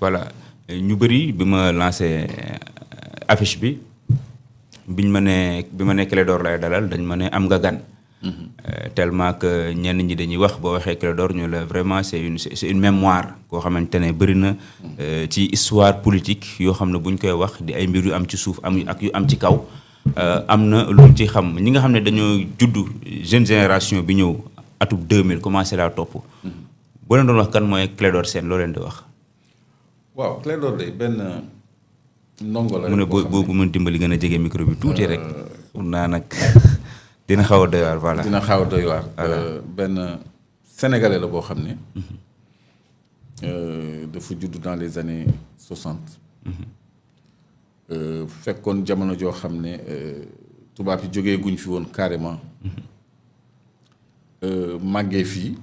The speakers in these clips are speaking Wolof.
voilà ñu bëri bi ma lancé affiche bi biñ ma ne bi ma ne Clédor lay dalal dañ ma ne am nga gan. Tellement que ñenn ñi dañuy wax boo waxee Clédor ñu la vraiment c'est une mémoire koo xamante ne bëri na ci histoire politique yoo xam ne buñ koy wax di ay mbir yu am ci suuf am ak yu am ci kaw am na lu mu ci xam ñi nga xam ne dañoo juddu jeune génération bi ñëw atub 2000 commencé laa topp. boo leen doon wax kan mooy Clédor Sène loo leen di wax. waaw Clédor de benn ndongo la. mu ne boobu mën dimbali gën a jege micro bi tuuti rek. mun naa nag dina xaw a doy waar voilà. dina xaw a doy waar. benn sénégalais la boo xam ne. dafa judd dans les années 60. fekkoon jamono joo xam ne tubaab yi jógee guñ fi woon carrément. màggee fii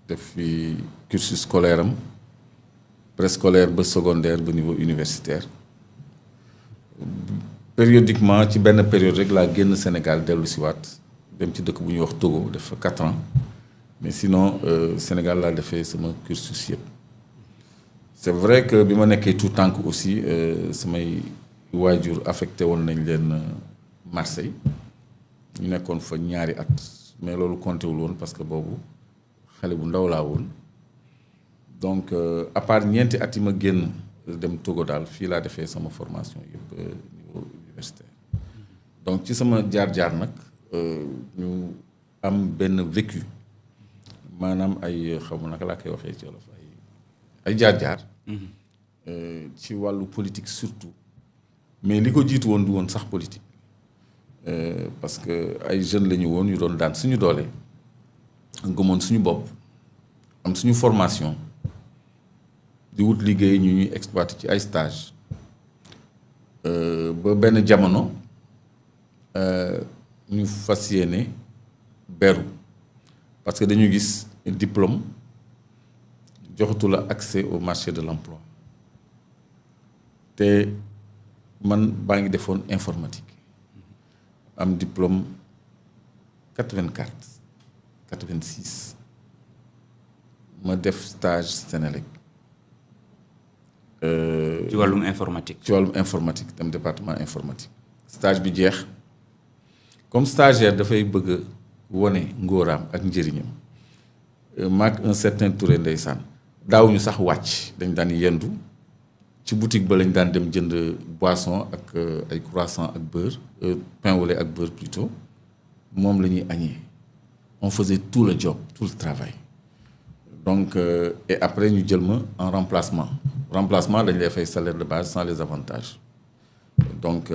def fi cursus scolaire am préscolaire ba secondaire ba niveau universitaire périodiquement ci benn période rek laa génn Sénégal dellu si waat dem ci dëkk bu ñuy wax Togo def fa 4 ans mais sinon Sénégal laa defee sama cursus yëpp. c'est vrai que bi ma nekkee tout tànk aussi samay waajur affecté woon nañ leen Marseille ñu nekkoon fa ñaari at mais loolu compté wul woon parce que boobu xale bu ndaw laa woon donc à part ñeenti at yi ma génn dem Togo daal fii laa defee sama formation yëpp niveau universitaire donc ci sama jaar-jaar nag ñu am benn vécu maanaam ay xaw ma naka laa koy waxee ci wolof ay jaar-jaar ci wàllu politique surtout mais li ko jiitu woon du woon sax politique parce que ay jeunes la ñu woon yu doon daan suñu doole gëmoon suñu bopp am suñu formation di wut liggéey ñu ñuy exploité ci ay stage ba benn jamono ñu fas yéene beru parce que dañu gis diplôme joxatu la accès au marché de l'emploi te man baa ngi defoon informatique am diplôme 84 86 ma def stage Sénélec. ci wàllum informatique. ci wàllum informatique dem département informatique. stage bi jeex comme stagiaire dafay bëgg a wone ngóoraam ak njëriñam maak un certain Touré ndeysaan daawuñu sax wàcc dañ daan yendu ci boutique ba lañ daan dem jënd boisson ak ay croissant ak beurre pain au lait ak beurre plutôt moom la ñuy añee on faisait tout le job tout le travail donc et après ñu jël ma en remplacement dañ lay fay salaire de base sans les avantages donc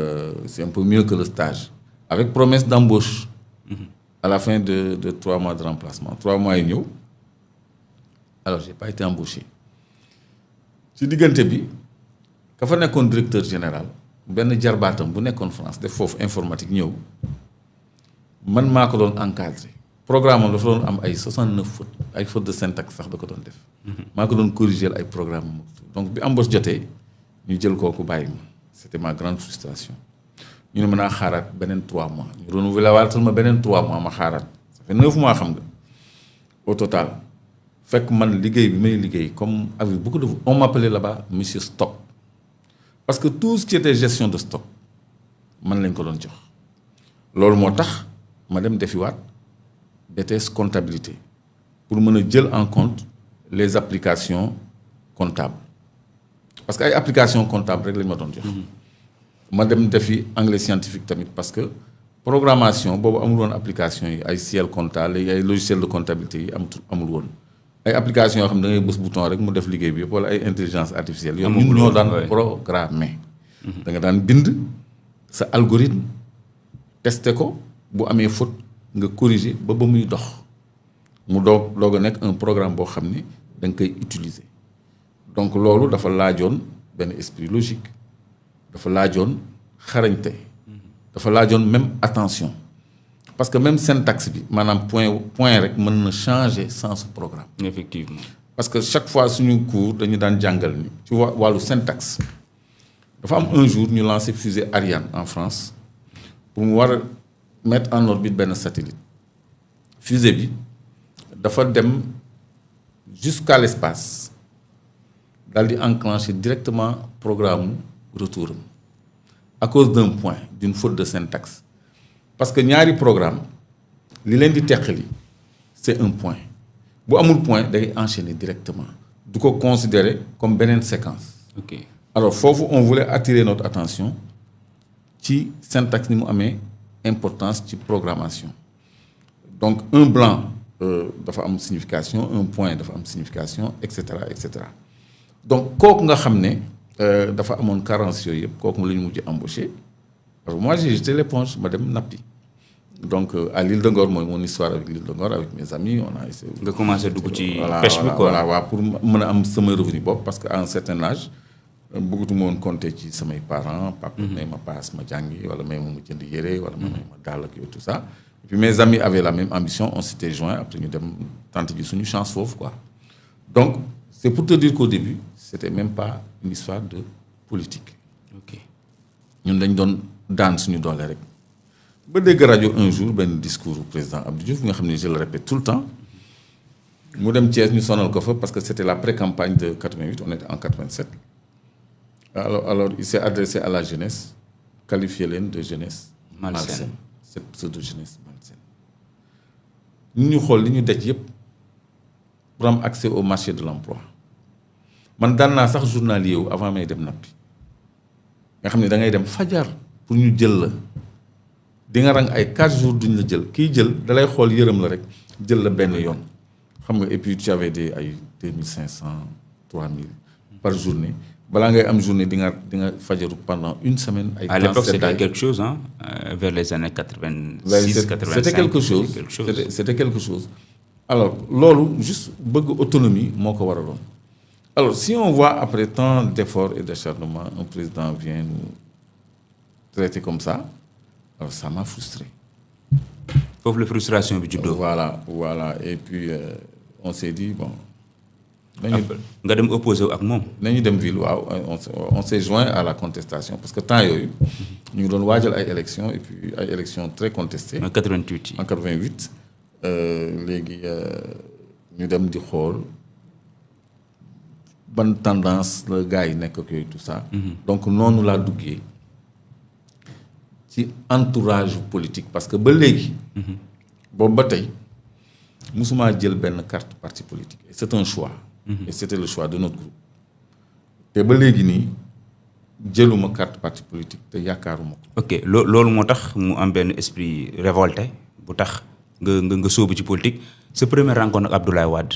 c'est un peu mieux que le stage avec promesse d'embauche à la fin de 3 mois de remplacement 3 mois yi ñëw alors j'ai pas été embauché ci diggante bi ka fa nekkoon directeur général benn jarbaatam bu nekkoon France def foofu informatique ñëw man maa ko doon encadré programme am dafa doon am ay 69 fautes ay fautes de syntaxe sax da ko doon def maa ko doon corriger ay programme am donc bi embauche jotee ñu jël kooku bàyyi ma c'était ma grande frustration ñu ne mën naa xaaraat beneen 3 mois ñu renouveler waatal ma beneen 3 mois ma xaaraat ça fait 9 mois xam nga au total fekk man liggéey bi may liggéey comme avec beaucoup de on m'appelait là-bas monsieur stock parce que tout ce qui était gestion de stock man lañ ko doon jox loolu moo tax ma dem defiwaat BTS comptabilité pour mën a jël en compte les applications comptables parce que ay applications comptables rek lañ ma doon jox ma dem defi anglais scientifique tamit parce que programmation boobu amul woon application yi ay ciel comptable ay logiciel de comptabilité yi amul woon ay application yoo xam ne da ngay bës bouton rek mu def liggéey bi yëpp wala ay intelligence artificielle yooyu ñun ñoo daan programmer da nga daan bind sa algorithme testé ko bu amee faute nga corriger ba muy dox mu doog a nekk un programme boo xam ni da nga koy utiliser donc loolu dafa laajoon benn esprit logique dafa laajoon xarañte dafa laajoon même attention parce que même syntaxe bi maanaam point rek mën na changer sens programme. effectivement parce que chaque fois suñu cours dañu daan jàngal ni ci wàllu syntaxe dafa am un jour ñu lancé fusée Ariane en France pour mu war a mettre en orbite benn satellite fusée bi dafa dem jusqu'à l'espace daal di enclencher directement programme retour am à cause d'un point d'une faute de syntaxe parce que ñaari programme li leen di teqali c'est un point bu amul point day enchaîner directement du ko considérer comme beneen séquence. ok alors foofu on voulait attirer notre attention ci syntaxe ni mu amee importance ci programmation donc un blanc dafa am signification un point dafa am signification et cetera et cetera donc kooku nga xam ne dafa amoon carence yooyu yëpp kooku la ñu mujj embauché alors moi j'ai jeté l'éponge ma dem nappi donc à l'île de Ngor mooy mon histoire avec l'île de Ngor avec mes amis on a essayé. nga commencé dugg ci pêche bi quoi voilà waaw pour mën a am sama revenu bopp parce que à un certain âge bëggatuma woon compter ci samay parents. papa may ma paas ma jàngi wala may ma jënd yére wala may ma dàll ak yow tout ça. Et puis mes amis avaient la même ambition on s'était joints après ñu dem tenter ji suñu chance foofu quoi donc c'est pour te dire qu'au début c'était même pas une histoire de politique. ok ñun dañ doon daan suñu doole rek ba dégg rajo un jour benn discours du président Abdou Diouf nga xam ne je le répète tout le temps mu dem Thiès ñu sonal ko fa parce que c'était la pré-campagne de 88 on était en 87 alors il s'est adressé à la jeunesse qualifié leen de jeunesse malsaine cette pseudo-jeunesse malsaine ñu xool li ñu daj yëpp pour am accès au marché de l'emploi man daan naa sax journalier wu avant may dem nappi nga xam ne da ngay dem fajar pour ñu jël la di nga rang ay 4 jours duñ la jël kiy jël dalay xool yërëm la rek jël la benn yoon xam nga et puis tu avais des ay 2500 3000 par journée balaa ngay am journée di nga fajaru pendant une semaine. ay à l'époque c'était quelque chose hein vers les années 86 85 c'était quelque chose c'était quelque chose alors loolu juste bëgg autonomie moo ko waraloon alors si on voit après tant d'efforts et d'acharnement un président vient nous traiter comme ça alors ça m'a frustré. foofu la frustration bi juddoo. voilà et puis on s'est dit bon. nga dem opposé ak moom. nañu dem ville waaw on s'est joint à la contestation parce que temps yooyu ñu ngi doon waajal ay élections et puis ay élections très contestées. en 88 yi en 88 léegi ñu dem di xool ban tendance la gars yi nekk ak yooyu tout ça. donc noonu laa duggee ci entourage politique parce que ba léegi. boobu ba tey musuma jël benn carte parti politique et c'est un choix. et c'était le choix de notre groupe te ba léegi nii jëluma carte parti politique te yaakaaruma ko. ok loolu moo tax mu am benn esprit révolté bu tax nga sóobu ci politique sa première rencontre ak Abdoulaye Wade.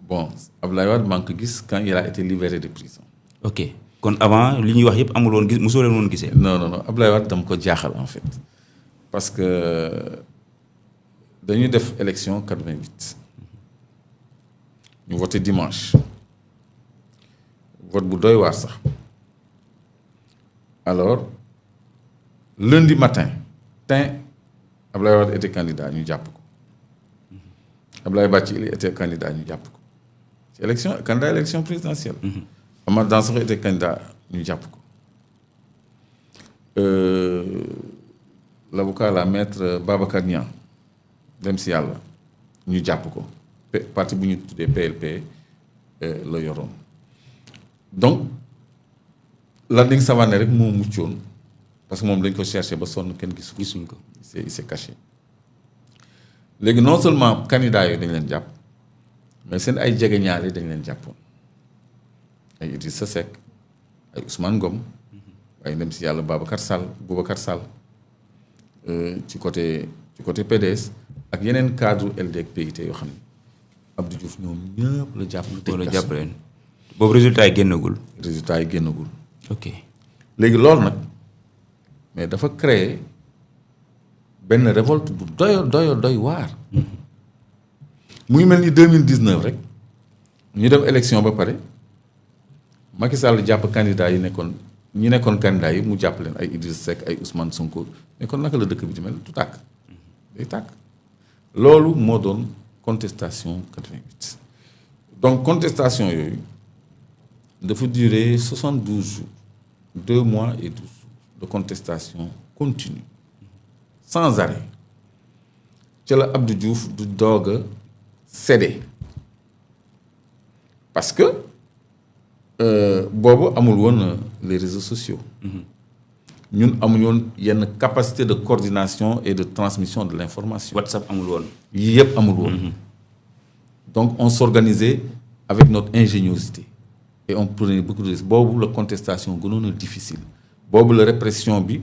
bon Abdoulaye Wade maa ngi ko gis quand il a été libéré de prison. ok kon avant li ñuy wax yëpp amul woon gis mosoo leen woon gisee. non Abdoulaye Wade dama ko jaaxal en fait parce que dañuy def élection 88. ñu voté dimanche vote bu doy waar sax alors lundi matin Abdoulaye Wade était candidat ñu jàpp ko Abdoulaye Bathily était candidat ñu jàpp ko ci élection présidentielle. Amath Dansokho était candidat ñu jàpp ko l'avocat la maître Babacar Niang dem si yàlla ñu jàpp ko. parti bu ñu tuddee PLP la yoroon donc Landing Savané rek moo muccoon parce que moom dañ ko cherché ba sonn kenn gisuñ ko il s'est caché léegi non seulement candidats yooyu dañ leen jàpp mais seen ay jegeñaale dañ leen jàppoon ay Idrissa Seck ay Ousmane Ngom ay dem si yàlla Boubacar Sall ci côté PDS ak yeneen cadre LD ak PIT yoo xam ne Abdou Diouf ñoom ñëpp la jàpp leen boobu résultat yi génnagul. ok léegi loolu nag mais dafa créer benn révolte bu doy waar. mu ngi mel ni 2019 rek ñu dem élection ba pare Macky Sall jàpp candidat yi nekkoon candidat yi mu jàpp leen ay Idriss Seck ay Ousmane Sonko mais kon naka la dëkk bi di mel du tàkk day tàkk loolu moo doon contestation 88 donc contestation yooyu dafa durer 72 jours 2 mois et 12 jours de contestation continue sans arrêt ca la Abdou Diouf du doog a cédé parce que boobu amul woon les réseaux sociaux. ñun amuñu woon yenn capacité de coordination et de transmission de l'information. WhatsApp amul woon. yii yëpp amul woon. Donc on s'organisait avec notre ingéniosité et on prenait beaucoup de risques boobu la contestation gënoon a difficile boobu la répression bi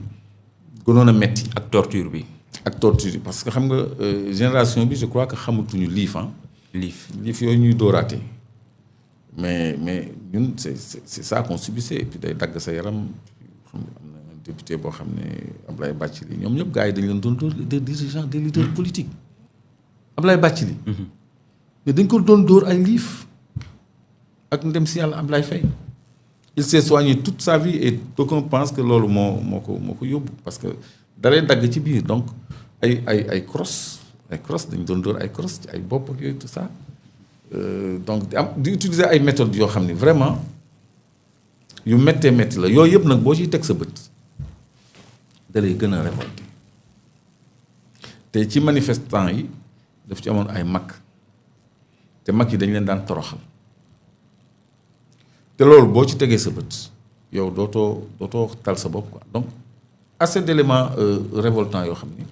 gënoon a metti. ak torture bi. ak torture bi parce que xam nga génération bi je crois que xamatuñu liif ah. liif yooyu ñuy dóoraate mais ñun c'est ça qu'on subissait et puis day dagg sa yaram xam nga am na un député boo xam ne Ablaye Bathily ñoom ñëpp gars yi dañ leen doon dóor des dirigeants des leaders politiques Ablaye Bathily mais dañ ko doon dóor ay liif ak ndem si yàlla Ablaye Faye il s'est soigné toute sa vie et d'aucuns pensent que loolu moo ko yóbbu parce que dalay dagg ci biir donc ay crosse dañ doon dóor ay crosse ci ay bopp ak yooyu tout ça donc di utiliser ay méthodes yoo xam ne vraiment yu méttee métti la yooyu yëpp nag boo ciy teg sa bët dalay gën a révolter te ci manifestants yi daf ci amoon ay mag te mag yi dañ leen daan toroxal te loolu boo ci tegee sa bët yow dootoo tal sa bopp quoi donc assez d'éléments révoltants yoo xam ni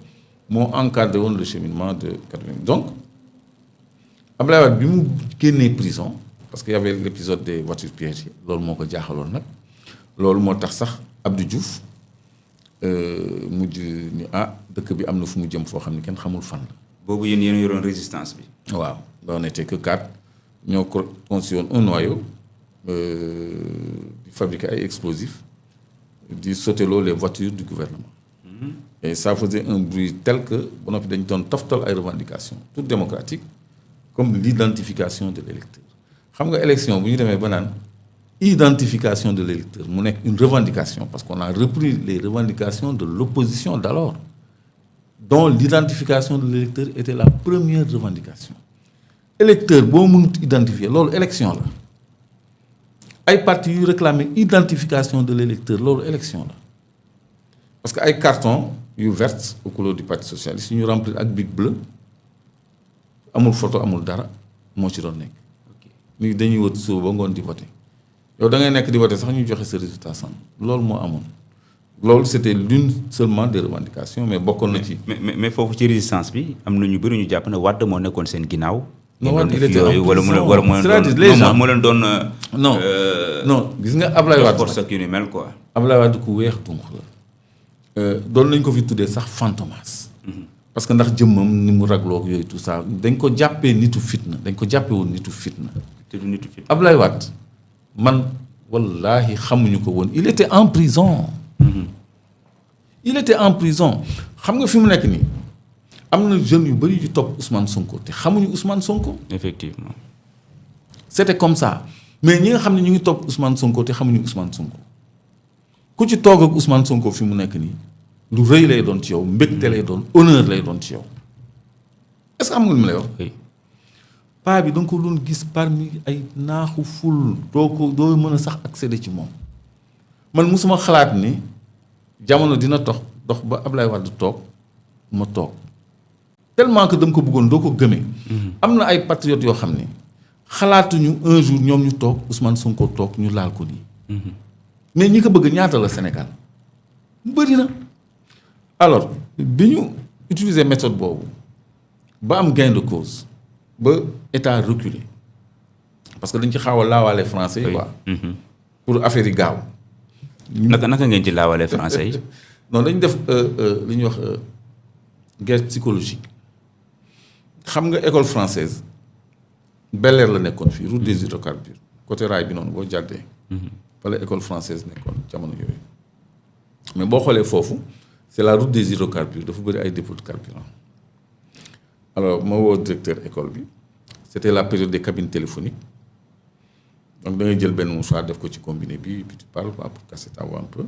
moo encadré woon le cheminement de 80 donc Abdoulaye Wade bi mu génnee prison parce que y avait l'épisode des voitures piégées loolu moo ko jaaxaloon nag loolu moo tax sax Abdou Diouf mujj ni dëkk bi am na fu mu jëm foo xam ni kenn xamul fan la. boobu yéen yoroon résistance bi. waaw on n'était que 4 ñoo conçu woon un noyau di fabriquer ay explosifs di sauteloo les voitures du gouvernement. Et ça faisait un bruit tel que ba noppi dañ doon toftal ay revendications toutes démocratiques comme l'identification de l'électeur xam nga élection bu ñu demee ba naan identification de l'électeur mu nekk une revendication parce qu'on a repris les revendications de l'opposition d'alors dont l'identification de l'électeur était la première revendication électeur boo mënut identifier loolu élection la ay partis yu réclamer identification de l'électeur loolu élection la parce que ay carton yu verte aux couleurs du parti socialiste yu ñu remplir ak bic bleu amul photo amul dara moo ci doon nekk ni dañuy wër suba ba ngoon di voter yow da ngay nekk di voter sax ñu joxe sa résultat san loolu moo amoon loolu c'était l'une seulement des revendications mais bokkoon na ci. mais foofu ci résistance bi am na ñu bëri ñu jàpp ne Wade moo nekkoon seen ginnaaw. non Wade il était en prison wala moo leen doon non gis nga Ablaye Wade force ak yu ni mel quoi. Ablaye Wade ku weex donc la doon nañ ko fi tuddee sax fantomas parce que ndax jëmmam ni mu ragloo yooyu tout ça dañ ko jàppee nitu fitna dañ ko jàppee woon nitu fitna. te du nitu fitna Ablaye Wade man wallahi xamuñu ko woon il était en prison. il était en prison xam nga fi mu nekk nii am na jeunes yu bëri yu topp Ousmane Sonko te xamuñu Ousmane Sonko. effectivement. c'était comme ça mais ñi nga xam ne ñu ngi topp Ousmane Sonko te xamuñu Ousmane Sonko ku ci toog ak Ousmane Sonko fi mu nekk nii lu rëy lay doon ci yow mbégte lay doon honneur lay doon ci yow est-ce que xam nga lu mu lay wax. paa bi da nga ko doon gis parmi ay naaxu ful doo mën a sax accéder ci moom man musuma xalaat ni jamono dina dox ba Ablaye Wade toog ma toog tellement que dama ko bëggoon doo ko gëmee. am na ay patriotes yoo xam ne xalaatuñu un jour ñoom ñu toog Ousmane Sonko toog ñu laal ko nii. mais ñi ko bëgg ñaata la Sénégal bëri na. alors bi ñu utiliser méthode boobu ba am gain de cause ba état reculé parce que dañ ci xaw a laawaale français yi quoi. pour affaire yi gaaw. naka ngeen ci laawaale français yi. non dañ def li ñuy wax guerre psychologique xam nga école française Bel Air la nekkoon fii route des hydrocarbures côté raay bi noonu boo jàddee. wala école française nekkoon jamono yooyu mais boo xoolee foofu c'est la route des hydrocarbures dafa bëri ay dépôts de carburant alors ma woo directeur école bi c'était la période des cabines téléphoniques donc da ngay jël benn mouchoir def ko ci combiné bi puis tu parles quoi pour casser ta voix un peu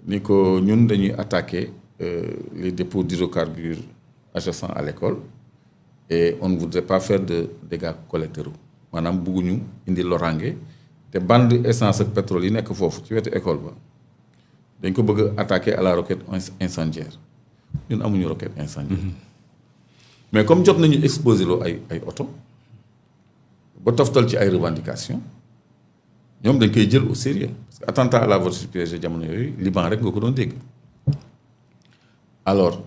ni ko ñun dañuy attaquer les dépôts d'hydrocarbures adjacents à l'école et on ne voudrait pas faire de dégâts collatéraux maanaam bëgguñu indi loraange te bande essence ak pétrole yi nekk foofu ci wetu école ba dañ ko bëgg a attaquer à la roquette incendiaire ñun amuñu roquette incendiaire mais comme jot nañu exposé loo ay oto ba toftal ci ay revendications ñoom dañ koy jël au sérieux parce que attentat à la voiture piégée jamono yooyu Liban rek nga ko doon dégg alors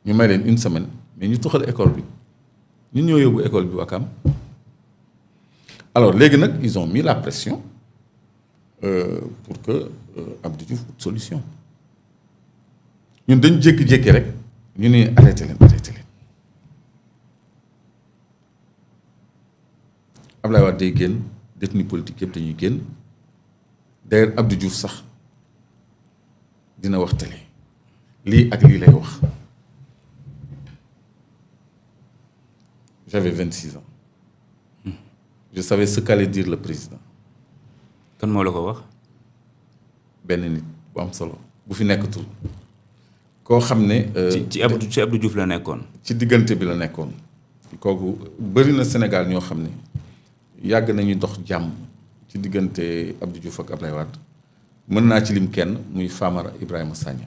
ñu may leen une semaine mais ñu tuxal école bi ñun ñoo yóbbu école bi Wakam alors léegi nag ils ont mis la pression pour que Abdou Diouf wut solution ñun dañ jékki-jékki rek ñu ne arrêté leen. Ablaye Wade day génn détenu politique yëpp dañuy génn d'ailleurs Abdou Diouf sax dina wax télé lii ak lii lay wax j'avais 26 ans je savais ce qu'allait dire le président. kan moo la ko wax. benn nit bu am solo bu fi nekkatul koo xam ne. ci Abdou Diouf la nekkoon. ci diggante bi la nekkoon kooku bëri na Sénégal ñoo xam ne yàgg nañu dox jàmm ci diggante Abdou Diouf ak Ablaye Wade mën naa ci lim kenn muy Famara Ibrahima Sagna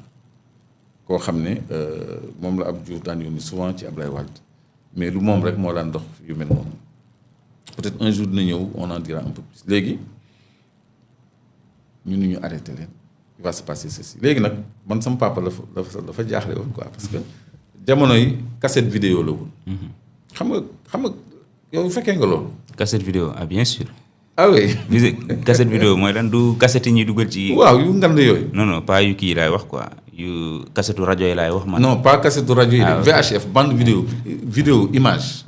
koo xam ne moom la Abdou Diouf daan yónni souvent ci Ablaye Wade mais lu moom rek moo daan dox yu mel noonu peut-être un jour dina ñëw on en dira un peu plus léegi ñu arrêté leen il va se passer ceci léegi nag man sama papa dafa jaaxle woon quoi parce que jamono yi cassette vidéo la woon. xam nga yow fekkee nga loolu. cassette vidéo ah bien sûr. ah oui. cassette vidéo mooy lan du cassette yi ñuy dugal ci. waaw yu ngand yooyu. non pas yu kii laay wax quoi yu cassette rajo yi laay wax man. non pas cassette rajo yi. VHF bande vidéo image.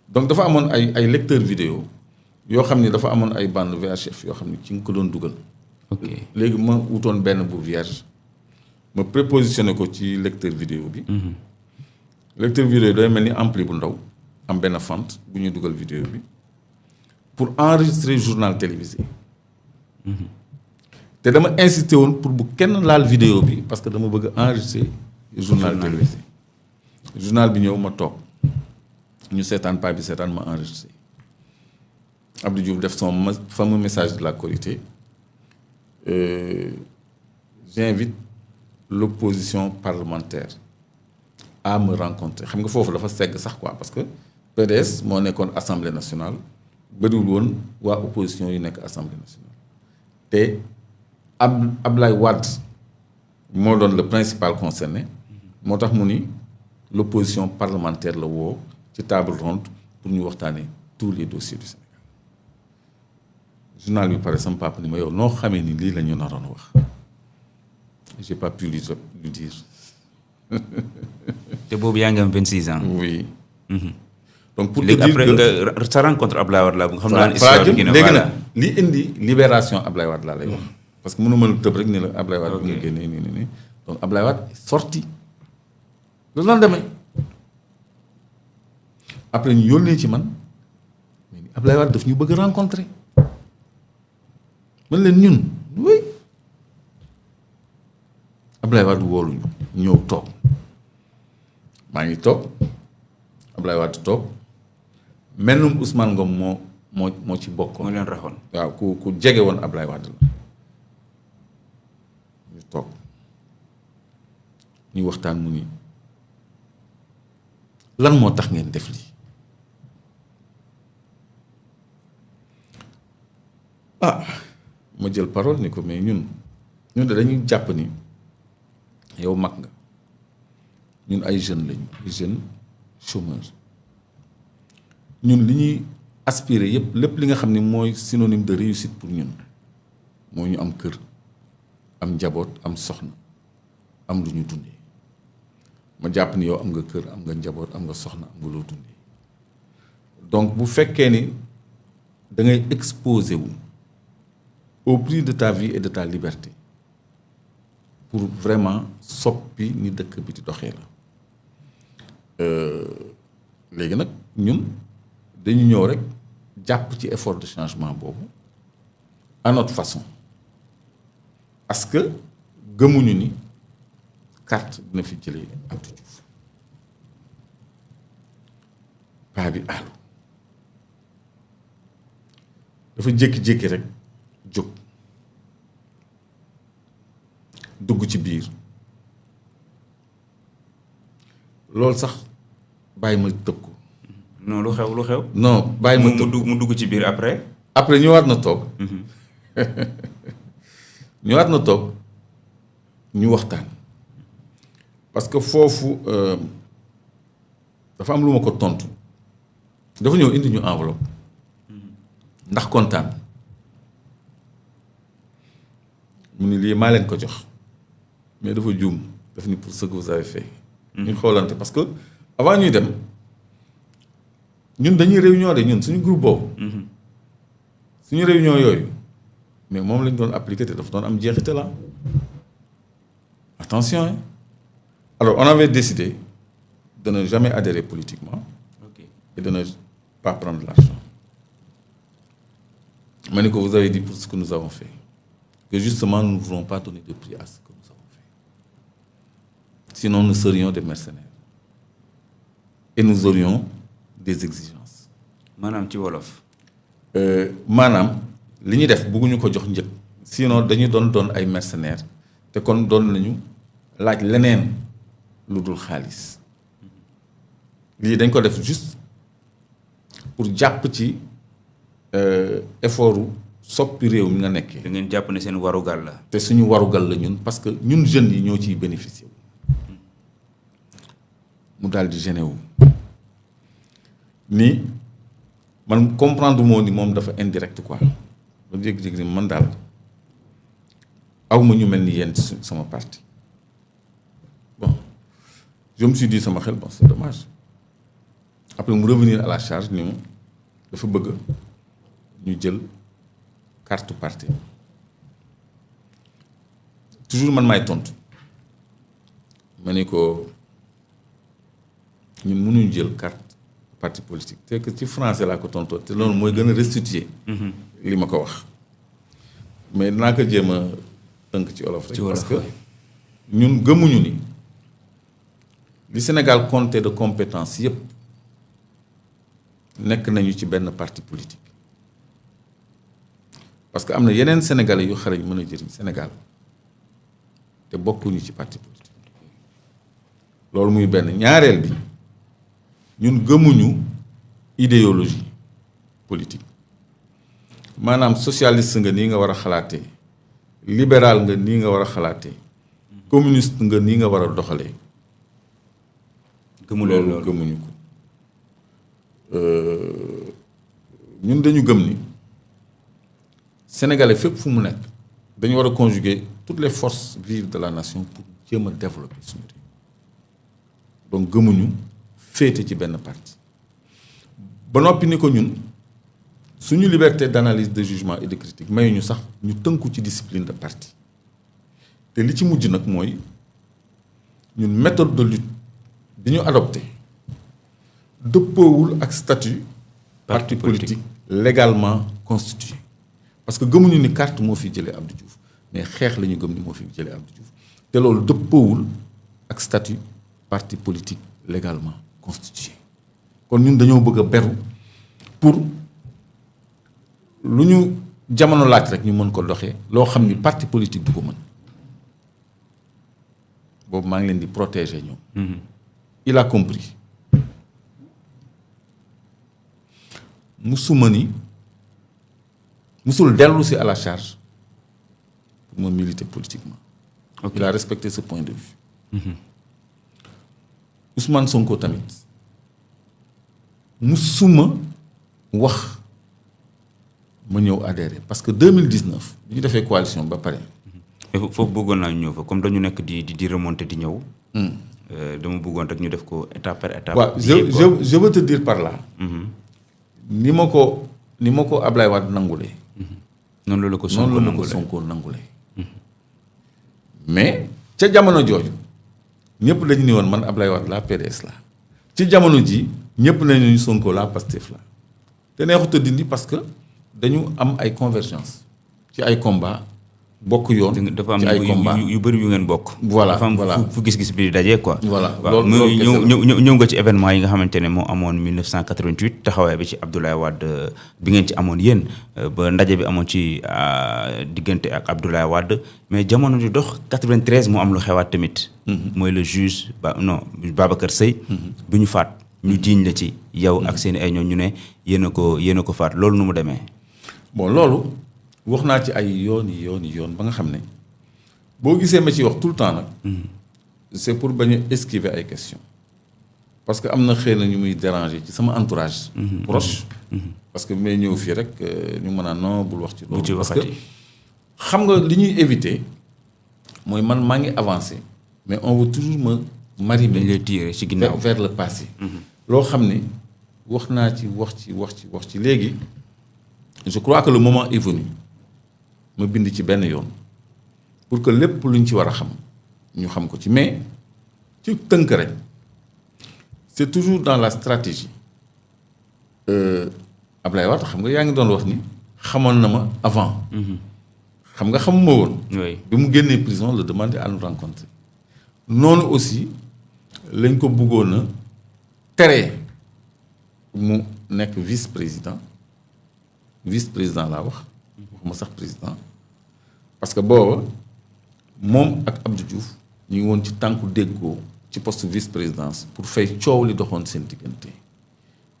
donc dafa amoon ay lecteur vidéo yoo xam ni dafa amoon ay bande VHF yoo xam ni ci nga ko doon dugal. ok léegi ma wutoon benn bu vierge ma prépositionné ko ci lecteur vidéo bi. lecteur vidéo day mel ni ampli bu ndaw am benn fente bu ñuy dugal vidéo bi pour enregistrer journal télévisé. te dama insisté woon pour bu kenn laal vidéo bi parce que dama bëgg enregistrer journal télévisé. journal bi ñëw ma toog ñu seetaan paa bi seetaan ma enregistré Abdou Diouf def son fameux message de la Korité. J'invite l'opposition parlementaire à me rencontrer xam nga foofu dafa segg sax quoi parce que PDS moo nekkoon assemblée nationale bëriwul woon waa opposition yu nekk assemblée nationale te Ablaye Wade moo doon le principal concerné moo tax mu ni l'opposition parlementaire la woo ci table ronde pour ñu waxtaanee tous les dossiers du Sénégal. journal bi pare sama papa ni ma yow noo xamee ni lii la ñu naroon wax j'ai pas pu lui dire. te boobu yaa ngi am 26 ans. oui. donc pour léegi te dire après nga sa rencontre Ablaye Wade la bu xam naa ne histoire bi léegi nag li indi libération Ablaye Wade laa lay wax. parce que mënu ma la tëb rek ni la Ablaye Wade bu mu génnee nii donc Ablaye Wade sorti loolu la demee après ñu yónnee ci man mais Ablaye Wade daf ñu bëgg rencontrer. man leen ñun oui Ablaye Wade wooluñu ñëw toog maa ngi toog Ablaye Wade toog mennum Ousmane Ngom moo ci bokk. moo leen raxoon. waaw ku jege woon Ablaye Wade la ñu toog ñu waxtaan mu ni lan moo tax ngeen def lii ma jël parole ni ko mais ñun de dañuy jàpp ni yow mag nga ñun ay jeunes lañu ay jeunes chômeurs ñun li ñuy aspirer yépp lépp li nga xam ne mooy synonyme de réussite pour ñun moo ñu am kër am njaboot am soxna am lu ñu dundee ma jàpp ni yow am nga kër am nga njaboot am nga soxna am nga loo dundee donc bu fekkee ni da ngay exposé wu au prix de ta vie et de ta liberté pour vraiment soppi ni dëkk bi di doxee la léegi nag ñun dañu ñëw rek jàpp ci effort de changement boobu à notre façon parce que gëmuñu ni carte dina fi jëlee Abdou Diouf paa bi àllu dafa jékki-jékki rek jóg dugg ci biir loolu sax bàyyi ma tëb ko. non lu xew. non bàyyi ma tëb mu dugg ci biir après. après ñëwaat na toog ñëwaat na toog ñu waxtaan parce que foofu dafa am lu ma ko tontu dafa ñëw indi ñu enveloppe ndax kontaan mu ni lii maa leen ko jox mais dafa juum daf ni pour ce que vous avez fait. ñu xoolante parce que avant ñuy dem ñun dañuy réunion de ñun suñu groupe boobu. suñu réunion yooyu mais moom lañ doon appliqué te dafa doon am jeexital la attention hein. Alors on avait décidé de ne jamais adhérer politiquement. Ok. Et de ne pas prendre l'argent. Mais que vous avez dit pour ce que nous avons fait que justement nous ne voulons pas donner de prix à ce que nous avons fait. Sinon nous serions des mercenaires et nous aurions des exigences. maanaam ci wolof. maanaam li ñuy def bëgguñu ko jox njëg sinon dañuy doon ay mercenaires te kon doon nañu laaj leneen lu dul xaalis lii dañ ko def juste pour jàpp ci effortu soppi réew mi nga nekkee. da ngeen jàpp ne seen warugal la. te suñu warugal la ñun parce que ñun jeunes yi ñoo ciy bénéficier wu mu daal di génne wu ni man comprendre moo ni moom dafa indirect quoi ba jékki-jékki ni man daal awma ñu mel ni yéen ci sama parti bon je me suis dit sama xel bon c'est dommage après mu revenir à la charge ni mu dafa bëgg ñu jël carte parti toujours man maay tontu ma ni ko ñun mënuñu jël carte parti politique te que ci français laa ko tontoo te loolu mooy gën a restituer li ma ko wax mais dinaa ko jéem a tënk ci olof rek parce que ñun gëmuñu ni li Sénégal compté de compétence yépp nekk nañu ci benn parti politique parce que am na yeneen sénégalais yu xarañ mën a jëriñ Sénégal te bokkuñu ci parti politique loolu muy benn ñaareel bi ñun gëmuñu idéologie politique maanaam socialiste nga nii nga war a xalaatee libéral nga nii nga war a xalaatee communiste nga nii nga war a doxalee. loolu gëmuñu ko ñun dañu gëm ni sénégalais fépp fu mu nekk dañu war a conjuguer toutes les forces vives de la nation pour jéem a développer suñu réew donc gëmuñu féete ci benn parti ba noppi ni ko ñun suñu liberté d'analyse de jugement et de critique mayuñu sax ñu tënku ci discipline de parti te li ci mujj nag mooy ñun méthode de lutte bi ñu adopté dëppoowul ak statut parti politique légalement constitué parce que gëmuñu ni carte moo fi jëlee Abdou Diouf mais xeex la ñu gëm ni moo fi jëlee Abdou Diouf te loolu dëppoowul ak statut parti politique légalement constitué kon ñun dañoo bëgg a beru pour lu ñu jamono laaj rek ñu mën ko doxee loo xam ni parti politique du ko mën boobu maa ngi leen di protéger ñoom. Il a compris musuma ni musul dellu si à la charge pour me militer politiquement. Okay. Il a respecté ce point de vue. Ousmane Sonko tamit musuma wax ma ñëw adhérer parce que 2019 bi ñu defee coalition ba pare. foofu bëggoon naa ñëw fa comme dañu nekk di remonter di ñëw. dama bëggoon rek ñu def ko étape par étape. waaw je veux te dire par là. ni ma ko Ablaye Wade nangulee. noonu la ko Sonko nangulee. mais ca jamono jooju ñëpp dañu ni woon man Ablaye Wade la PDS la ci jamono ji ñëpp nañu Sonko la Pastef la te neexut a dindi parce que dañu am ay convergence ci ay combat bokk yoon dafa am ci ay combat yu bëri yu ngeen bokk. voilà dafa am fu gis-gis bi dajee quoi. voilà loolu ñëw nga ci événement yi nga xamante ne moo amoon 1988 taxawaay bi ci Abdoulaye Wade bi ngeen ci amoon yéen ba ndaje bi amoon ci diggante ak Abdoulaye Wade mais jamono di dox 93 moo am lu xewaat tamit. mooy le juge Babacar Seye. bi ñu faat ñu jiiñ la ci yow ak seen ay ñoom ñu ne yéen a ko faat loolu nu mu demee. bon loolu wax naa ci ay yoon ba nga xam ne boo gisee ma ci wax tout le temps nag. c'est pour bañ a esquiver ay questions. parce que am na xëy na ñu muy déranger ci sama entourage. proche. parce que may ñëw fii rek ñu mën a non bul wax ci loolu. parce que xam nga li ñuy éviter mooy man maa ngi avancer mais on veut toujours me marimer. dañ lay tirer ci ginnaaw vers le passé. loo xam ne wax naa ci wax ci léegi je crois que le moment est venu ma bind ci benn yoon pour que lépp luñ ci war a xam ñu xam ko ci mais ci tënk rek c'est toujours dans la stratégie Ablaye Wade xam nga yaa ngi doon wax ni xamoon na ma avant. xam nga xamuma woon. bi mu génnee prison la demander à nous rencontrer. noonu aussi lañ ko bëggoon a tere mu nekk vice-président laa wax waxuma sax président parce que booba moom ak Abdou Diouf ñu ngi woon ci tànku déggoo ci poste vice-présidence pour fay coow li doxoon seen diggante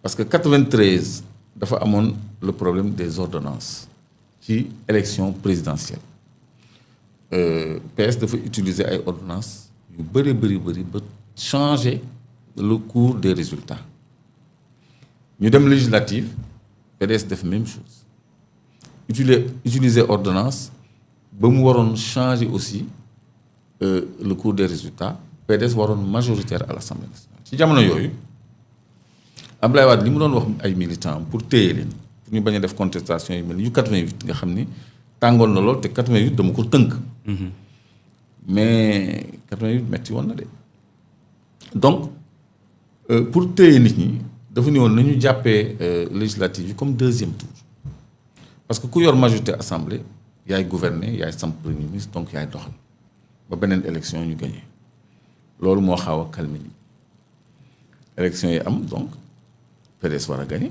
parce que 93 dafa amoon le problème des ordonnances ci élection présidentielle PS dafa utiliser ay ordonnances yu bëri ba changer le cours des résultats ñu dem législative PDS def même chose utiliser ordonnance ba mu waroon changer aussi le cours des résultats PDS waroon majoritaire à l'Assemblée nationale ci jamono yooyu Abdoulaye Wade li mu doon wax ay militants pour téye leen pour ñu bañ a def contestation yu mel ni yu 88 nga xam ni tàngoon na lool te 88 dama ko tënk. mais 88 metti woon na de donc pour téye nit ñi dafa ni woon nañu jàppee législative yi comme deuxième tour parce que ku yor majorité assemblée yaay gouverner yaay samp premier ministre donc yaay doxal ba beneen élection ñu gagné loolu moo xaw a calmer ni élection yi am donc PDS war a gagné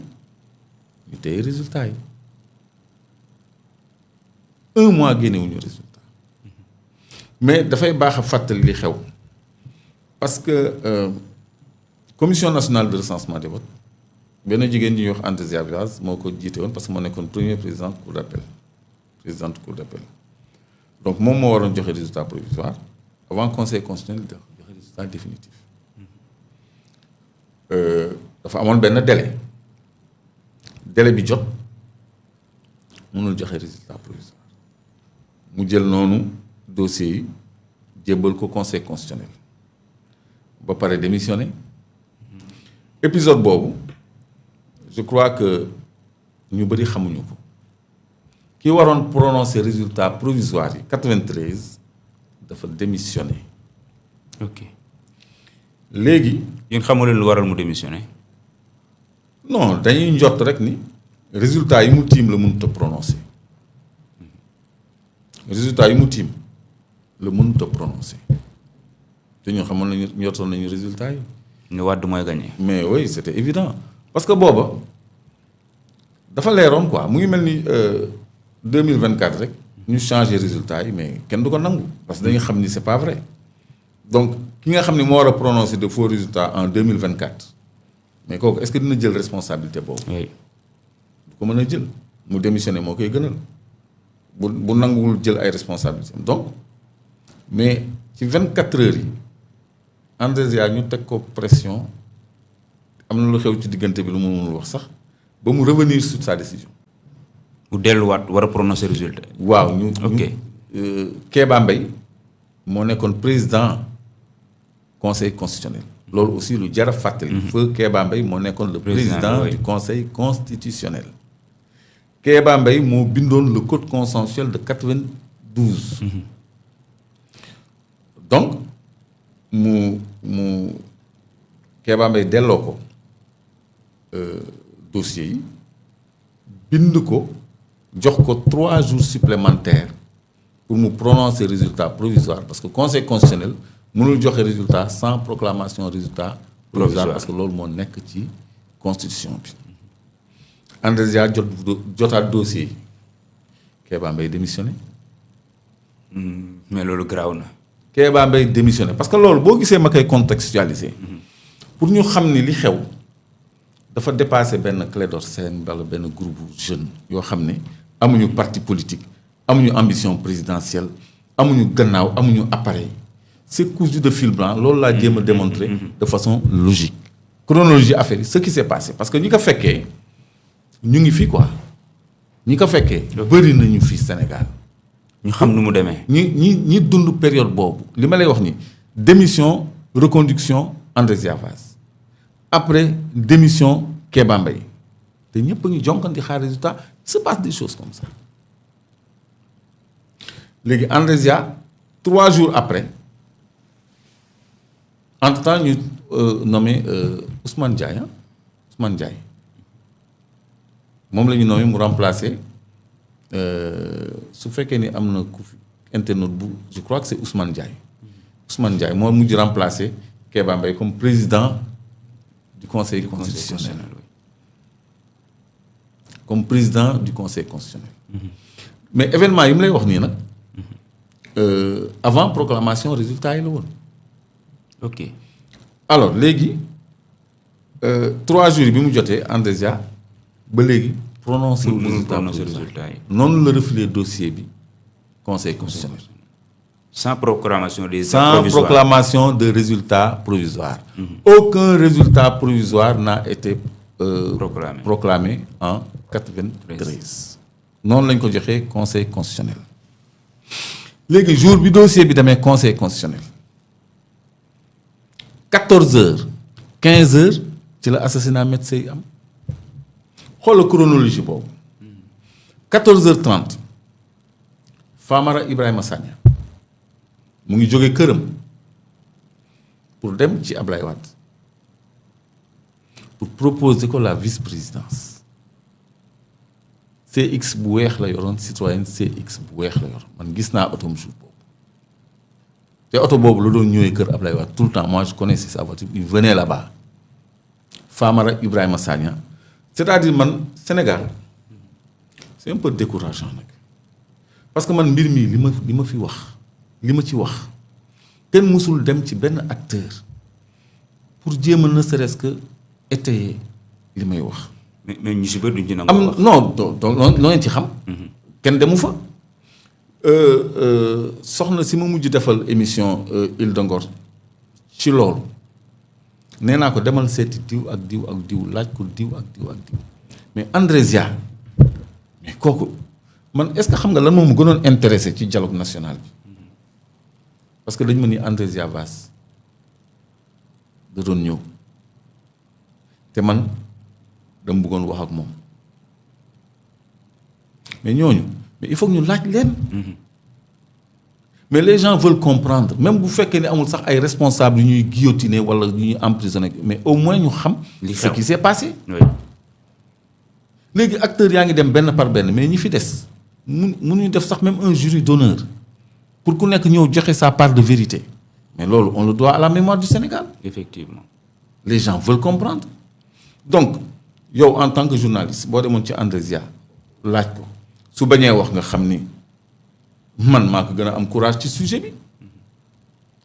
ñu téye résultat yi 1 mois génnewuñu résultat mais dafay baax a fàttali li xew parce que commission nationale de recensement des votes benn jigéen ñi ñuy wax Anta Viaz moo ko jiite woon parce que moo nekkoon premier présidente cour d'appel donc moom moo waroon joxe résultat provisoire avant conseil constitutionnel de joxe résultat définitif dafa amoon benn délai bi jot mënul joxe résultat provisoire mu jël noonu dossier yi jébbal ko conseil constitutionnel ba pare démissionné épisode boobu je crois que ñu bëri xamuñu ko ki waroon prononcer résultat provisoire yi 93 dafa démissionné. ok léegi. yéen xamu leen lu waral mu démissionné. non dañuy njort rek ni résultat yi mu tiim la mënut a prononcer résultat yi mu tiim la mënut a prononcer te ñoo xamoon nañu njortoon nañu résultat yi. ñu Wade mooy gagné. mais oui c'était évident parce que booba dafa leeroon quoi mu ngi mel ni 2024 rek ñu changer résultat yi mais kenn du ko nangu parce que dañuy xam ni c'est pas vrai donc ki nga xam ni moo war a prononcer de faux résultats en 2024 mais kooku est-ce que dina jël responsabilité boobu. oui du ko mën a jël mu démissionner moo koy gënal bu nanguwul jël ay responsabilités donc mais ci 24 heures yi Andrésia ñu teg ko pression am na lu xew ci diggante bi lu mu mënul wax sax ba mu revenir sur sa décision. mu delluwaat war a prononcer résultat. waaw ñu ok Kéba Mbaye moo nekkoon président conseil constitutionnel. loolu aussi lu jar a fàttali. feu Kéba Mbaye moo nekkoon le président du conseil constitutionnel. Kéba Mbaye moo bindoon le code consensuel de 92. donc mu Kéba Mbaye delloo ko dossier yi bind ko jox ko 3 jours supplémentaires pour mu prononcer résultat provisoire parce que conseil constitutionnel mënul joxe résultat sans proclamation résultat provisoire parce que loolu moo nekk ci constitution bi. Andrésia jotaat dossier yi Kéba Mbaye démissionné. mais loolu garaaw na. Kéba Mbaye démissionné parce que loolu boo gisee ma koy contextualiser. pour ñu xam ni li xew dafa dépassé benn Clédor Sène wala benn groupe jeune yoo xam ne amuñu parti politique amuñu ambition présidentielle amuñu gannaaw amuñu appareil c'est cousu de fil blanc loolu laa jéem a démontrer de façon logique chronologie affaire yi ce qui s'est passé parce que ñi ko fekkee ñu ngi fi quoi ñi ko fekkee bëri nañu fii Sénégal ñu xam nu mu demee. ñi dund période boobu li ma lay wax ni démission reconduction Andrésia Vaz après démission Kéba Mbaye te ñëpp a ngi jonkan di xaar résultat il se passe des choses comme ça léegi Andrésia 3 jours après entre-temps ñu nommé Ousmane Ndiaye Ousmane Ndiaye moom la ñu nommé mu remplacer su fekkee ni am na ku fi internaute bu je crois que c'est Ousmane Ndiaye moo mujj remplacer Kéba Mbaye comme président du conseil constitutionnel comme président du conseil constitutionnel mais événement yi mu lay wax nii nag avant proclamation résultat yi la woon ok alors léegi 3 jours bi mu jotee Andrésia ba léegi prononcé wu résultat yi noonu la refilé dossier bi conseil constitutionnel sans proclamation de résultat provisoire aucun résultat provisoire n'a été proclamé en 93 noonu lañ ko joxee conseil constitutionnel léegi jour bi dossier bi demee conseil constitutionnel 14h 15h ci la assassinat médecin yi am xoolal chronologie boobu 14h30 Famara Ibrahima Sagna mu ngi jóge këram pour dem ci Ablaye Wade pour proposer ko la vice-présidence CX bu weex la yoroon citoyenne CX bu weex la yor man gis naa oto jour boobu te oto boobu la doon ñëwee kër Ablaye Wade tout le temps moi je connaissais sa voiture il venait là-bas Famara Ibrahima Sagna c'est-à-dire man Sénégal c'est un peu décourageant nag parce que man mbir mii li ma fi wax li ma ci wax kenn mësul dem ci benn acteur pour jéem a ne serait-ce que étayer li may wax. mais ñu si bëri duñ ci nangu. am non leen ci xam. kenn demu fa. soxna si ma mujj defal émission Île de Ngor ci loolu nee naa ko demal seeti diw ak diw ak diw laaj ko diw ak diw ak diw mais Andrésia mais kooku man est-ce que xam nga lan moom mu gënoon intéressé ci dialogue national bi parce que dañu ma ni Andrésia Vaz da doon ñëw te man dama bëggoon wax ak moom mais ñooñu mais il faut que ñu laaj leen. mais les gens veulent comprendre même bu fekkee ne amul sax ay responsables yu ñuy guillotiner wala yu ñuy emprisonner mais au moins ñu xam. ce qui s'est passé. léegi acteurs yaa ngi dem benn par benn mais ñi fi des mënuñu def sax même un jury d'honneur pour ku nekk ñëw joxe sa part de vérité mais loolu on le doit à la mémoire du Sénégal. effectivement. les gens veulent comprendre donc yow en tant que journaliste boo demoon ci Andrésia laaj ko su bañee wax nga xam ni man maa ko gën a am courage ci sujet bi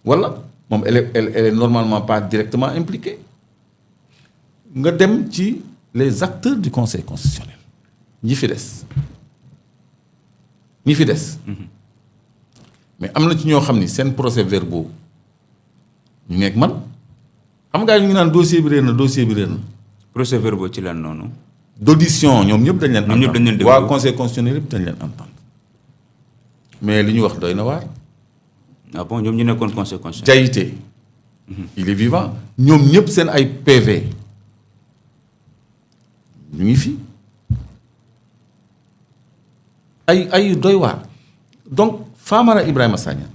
wala moom elle est normalement pas directement impliquée nga dem ci les acteurs du conseil constitutionnel ñi fi des mais am na ci ñoo xam ni seen procès verbaux ñu nekk man xam nga ñu ngi naan dossier bi réer na. procès verbaux ci lan noonu. d'audition ñoom ñëpp dañ leen. ñoom ñëpp dañ leen déglu waa conseil constitutionnel yëpp dañ leen entendre mais li ñu wax doy na waar. ah bon ñoom ñu nekkoon conseil constitutionnel. Diaité il est vivant ñoom ñëpp seen ay PV ñu ngi fi ay doy waar donc Famara Ibrahima Sagna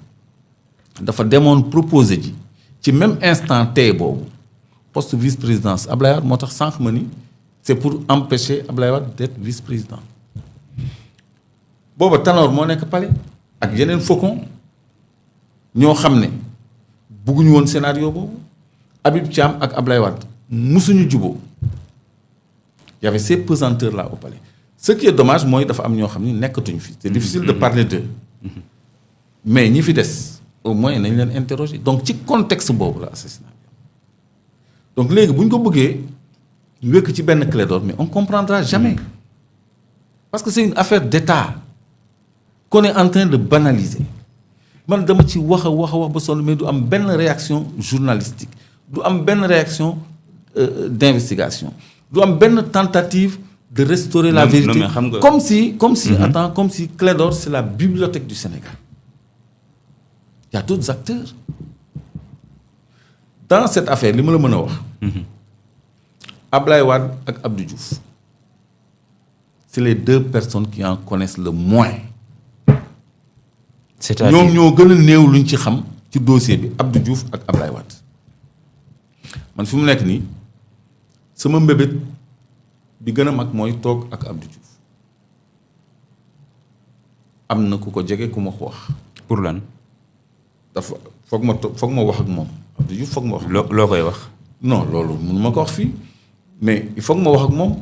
dafa demoon proposer ji ci même instant tey boobu poste vice-présidence Ablaye Wade moo tax sànq ma ni c'est pour empêcher Ablaye Wade d'être vice-président booba Tanor moo nekk palais ak yeneen faucon ñoo xam ne bugguñu woon scénario boobu Habib Thiam ak Ablaye Wade musuñu juboo y avait ces pesanteurs là au palais ce qui est dommage mooy dafa am ñoo xam ni nekkatuñ fi c'est difficile de parler d'eux mais ñi fi des au moins nañ leen interroger donc ci contexte boobu la assassinat donc léegi bu ñu ko bëggee wékk ci benn clé d'or mais on comprendra jamais parce que c'est une affaire d'État qu'on est en train de banaliser man dama ci wax a wax ba sonn mais du am benn réaction journalistique du am benn réaction d'investigation du am benn tentative de restaurer la vérité comme si attends comme si Clédor c'est la bibliothèque du Sénégal. Il y a d'autres acteurs dans cette affaire li ma la mën a wax. Ablaye Wade ak Abdou Diouf c'est les deux personnes qui en connaissent le moins. c'est-à-dire ñoom ñoo gën a néew luñ ci xam ci dossier bi Abdou Diouf ak Ablaye Wade man fi mu nekk nii sama mbébét bi gën a mag mooy toog ak Abdou Diouf am na ku ko jege ku ma ko wax. pour lan. dafa foog ma wax ak moom Abdou Diouf foog ma wax. loo koy wax. non loolu mënu ma ko wax fii mais il faut que ma wax ak moom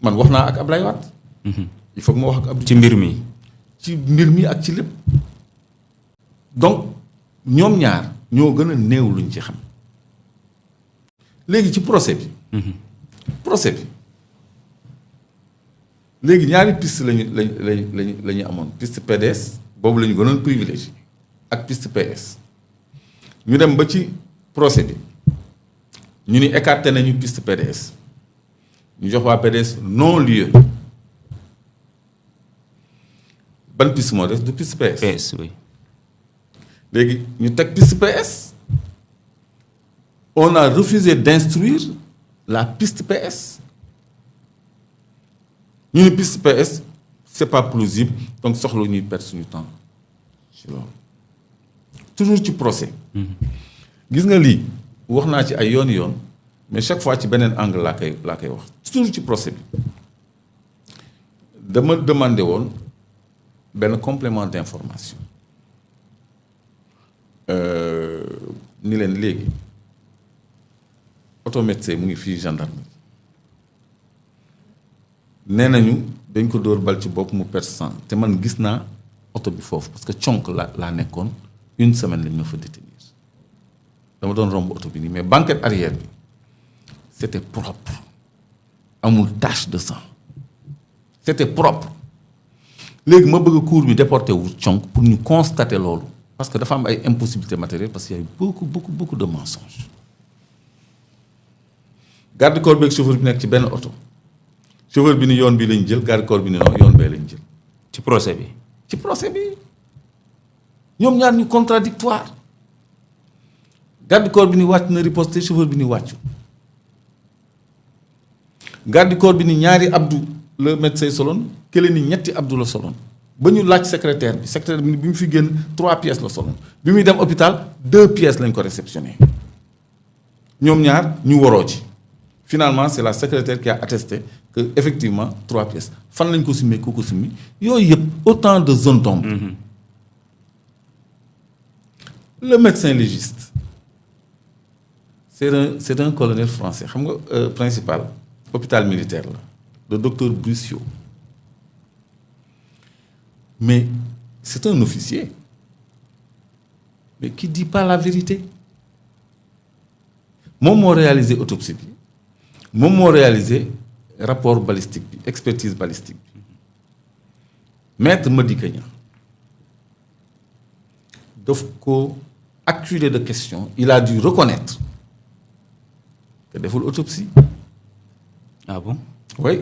man wax naa ak Ablaye Wade. il faut que ma wax ak Abdou Diouf ci mbir mi. ci mbir mi ak ci lépp donc ñoom ñaar ñoo gën a néew luñ ci xam léegi ci procès bi. procès bi léegi ñaari piste lañu amoon piste PDS boobu la ñu gënoon privilégié ak piste PS ñu dem ba ci procès bi ñu ni écarté nañu piste PDS ñu jox waa PDS non lieu ban piste moo des du piste PS. PS oui. léegi ñu teg piste PS on a refusé d'instruire la piste PS ñu ne piste PS c'est pas plausible donc soxla ñuy perdre suñu temps ci loolu toujours ci procès. gis nga lii wax naa ci ay yoon mais chaque fois ci beneen angle laa koy wax toujours ci procès bi dama demandé woon benn complément d'information ni leen léegi automédecin mu ngi fii gendarmerie nee nañu dañ ko dóor bal ci bopp mu perte sang te man gis naa oto bi foofu parce que conk laa nekkoon une semaine lañ ma fa détenir dama doon romb oto bi nii mais banquette arrière bi c'était propre amul tache de sang c'était propre léegi ma bëgg cour bi déporté wu conk pour ñu constater loolu parce que dafa am ay impossibilités matérielles parce qu'il y a eu beaucoup de mensonges garde corps bi ak chauffeur bi nekk ci benn oto chauffeur bi ni yoon bi lañ jël garde corps bi ni non yoon bee lañ jël. ci procès bi. ci procès bi ñoom ñaar ñu contradictoire garde corps bi ni wàcc na riposte chauffeur bi ni wàccu garde corps bi ni ñaari Abdou le médecin soloon kële ni ñetti Abdou la soloon ba ñu laaj secrétaire bi bi mu fi génn 3 pièces la soloon bi muy dem hôpital 2 pièces lañ ko réceptionné ñoom ñaar ñu waroo ci finalement c'est la secrétaire qui a attesté que effectivement 3 pièces fan lañ ko simmi ku ko simmi yooyu yëpp autant de zones d'ombre. Le médecin légiste c'est un colonel français xam nga principal hôpital militaire la le docteur Brucio mais c'est un officier mais qui dit pas la vérité moom moo réalisé autopsie bi moom moo réalisé rapport balistique bi expertise balistique bi maître Madické Niang daf ko acculé de questions il a dû reconnaître que deful autopsie. Ah bon? Oui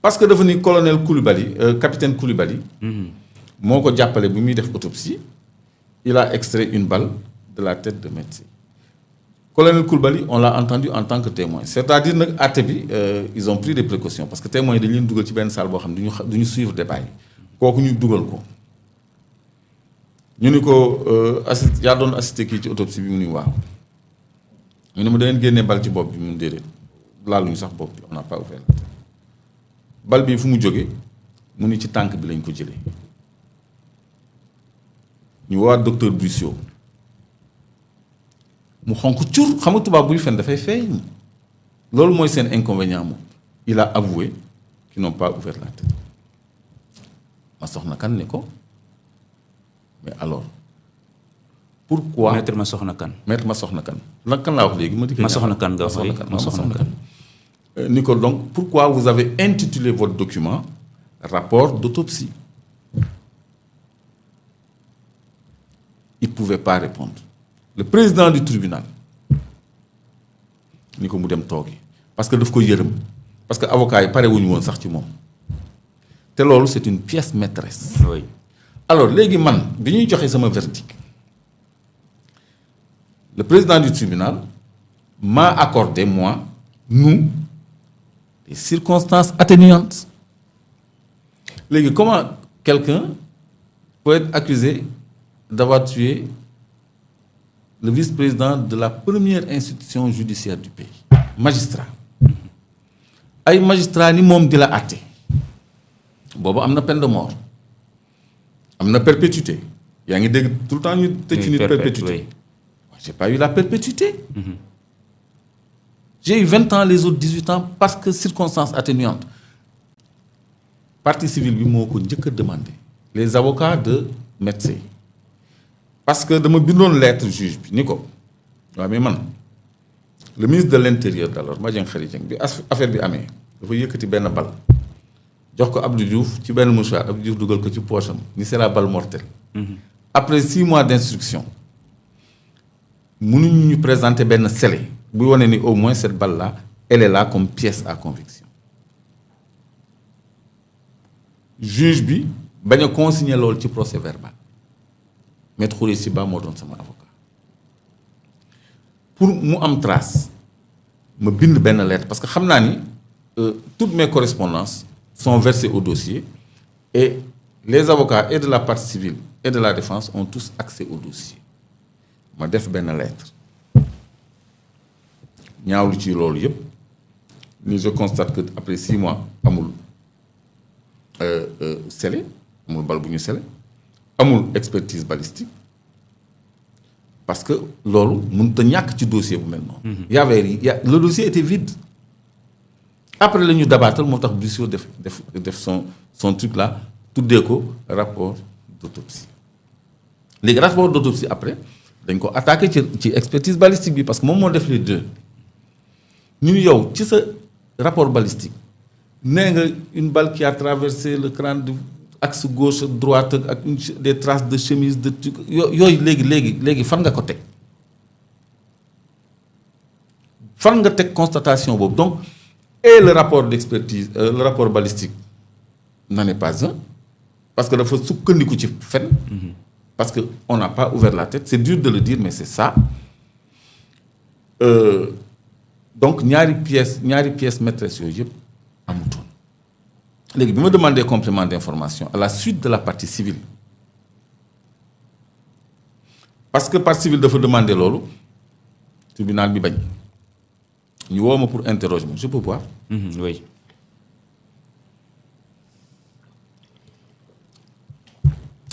parce que dafa ni colonel Koulibaly capitaine Koulibaly. moo ko jàppale bu muy def autopsie il a extrait une balle de la tête de médecin. Colonel Koulibaly on l'a entendu en tant que témoin c'est-à-dire nag àtte bi ils ont pris des précautions parce que témoins yi dañu leen dugal ci benn salle boo xam ne duñu suivre débat yi kooku ñu dugal ko ñu ni ko yaa doon assisté kii ci autopsie bi mu ni waaw ñu ne ma da ngeen génnee bal ci bopp bi mu déedéet laaluñu sax bopp bi on n'a pas ouvert la tête bal bi fu mu jógee mu ni ci tànk bi lañ ko jëlee ñu woo docteur Brucio mu xonk cur xam nga tubaab buy fen dafay feeñ loolu mooy seen inconvénient moom il a avoué qu'ils n'ont pas ouvert la tête ma soxna kan ne ko mais alors pourquoi maître ma soxna kan lan kan laa wax léegi ma di ma soxna kan nga wax ma soxna kan Nicole, donc pourquoi vous avez intitulé votre document rapport d'autopsie? Il ne pouvait pas répondre. Le président du tribunal ni ko mu dem toogi parce que daf ko yërëm parce que avocat yi pare wuñu woon sax ci moom te loolu c'est une pièce maîtresse. Oui. Alors léegi man bi ñuy joxe sama verdict le président du tribunal m'a accordé nous des circonstances atténuantes. Léegi comment quelqu'un peut être accusé d'avoir tué le vice-président de la première institution judiciaire du pays, magistrat. Ay magistrat ni moom di la àtte boobu am na peine de mort am na perpétuité yaa ngi dégg tout le temps ñu tëj nit perpétuité. J'ai pas eu la perpétuité. J'ai eu 20 ans, les autres 18 ans parce que circonstances atténuantes. Partie civile bi moo ko njëkk a demandé les avocats de médecins. Parce que dama bindoon lettre juge bi ni ko waaw mais man le ministre de l'intérieur d'alors Madiang Khary Dieng bi affaire bi amee dafa yëkkati benn bal jox ko Abdou Diouf ci benn mouchoir Abdou Diouf dugal ko ci poche am ni c'est la balle mortelle. Après 6 mois d'instruction mënuñu ñu présenter benn scellé buy wane ni au moins cette balle là elle est là comme pièce à conviction. Juge bi bañ a consigner loolu ci procès verbal. Maître Khoureyssi Ba moo doon sama avocat pour mu am trace ma bind benn lettre parce que xam naa ni toutes mes correspondances sont versées au dossier et les avocats et de la partie civile et de la défense ont tous accès au dossier ma def benn lettre ñaawlu ci loolu yëpp ni je constate que après 6 mois amul scellé amul bal bu ñu scellé amul expertise balistique parce que loolu mënut a ñàkk ci dossier bu mel noonu. Le dossier était vide. Après la ñu dabaatal moo tax Bussio def son truc là tuddee ko rapport d'autopsie. Léegi rapport d'autopsie après dañ ko attaqué ci expertise balistique bi parce que moom moo def les deux ñu yow ci sa rapport balistique nee nga une balle qui a traversé le crâne du axe gauche droite ak des traces de chemise de truc yooyu léegi fan nga ko teg fan nga teg constatation boobu donc et le rapport d'expertise le rapport balistique n'en est pas un parce que dafa sukkandiku ci fen parce que on n'a pas ouvert la tête c'est dur de le dire mais c'est ça donc ñaari pièces maîtresses yooyu yëpp amutoon. Léegi bi ma demandé complément d'information à la suite de la partie civile parce que partie civile dafa demander loolu tribunal bi bañ ñu woo ma pour interroger ma je peux voir. Oui.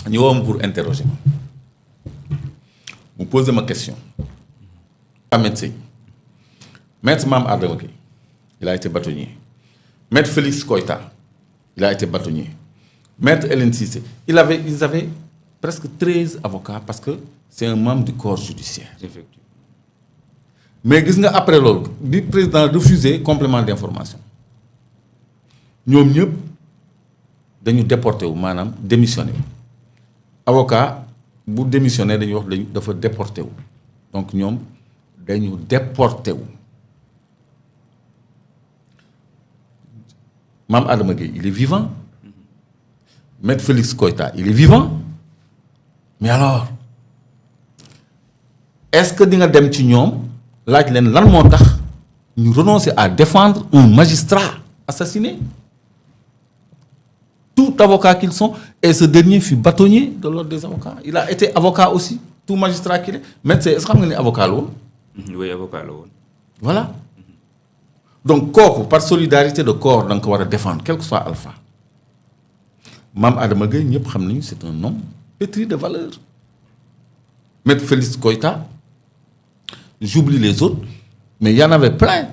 ñu woo ma pour interroger ma mu poser ma question. à médecin maître Mame Adama Gueye il a été bâtonnier maître Félix Koïta il a été bâtonnier. Maître Hélène Cissé, ils avaient presque 13 avocats parce que c'est un membre du corps judiciaire. Effectivement. Mais gis nga après loolu bi président refusé complément d'information ñoom ñëpp dañu déporté wu maanaam démissionné avocat bu démissionné dañuy wax dafa déporté wu donc ñoom dañu déporté wu. Mame Adama Gueye il est vivant Maître Félix Koïta il est vivant mais alors est-ce que di nga dem ci ñoom laaj leen lan moo tax ñu renoncer à défendre un magistrat assassiné tout avocat qu'ils sont et ce dernier fut bâtonnier de l'ordre des avocats il a été avocat aussi tout magistrat qu'il est médecin est-ce que xam nga ni avocat la woon. Oui avocat la woon. Voilà. Donc kooku par solidarité de corps da nga ko war a défendre quel que soit alpha Mame Adama Gueye ñëpp xam nañu c'est un homme pétri de valeur. Maître Félix Koïta j'oublie les autres mais il y en avait plein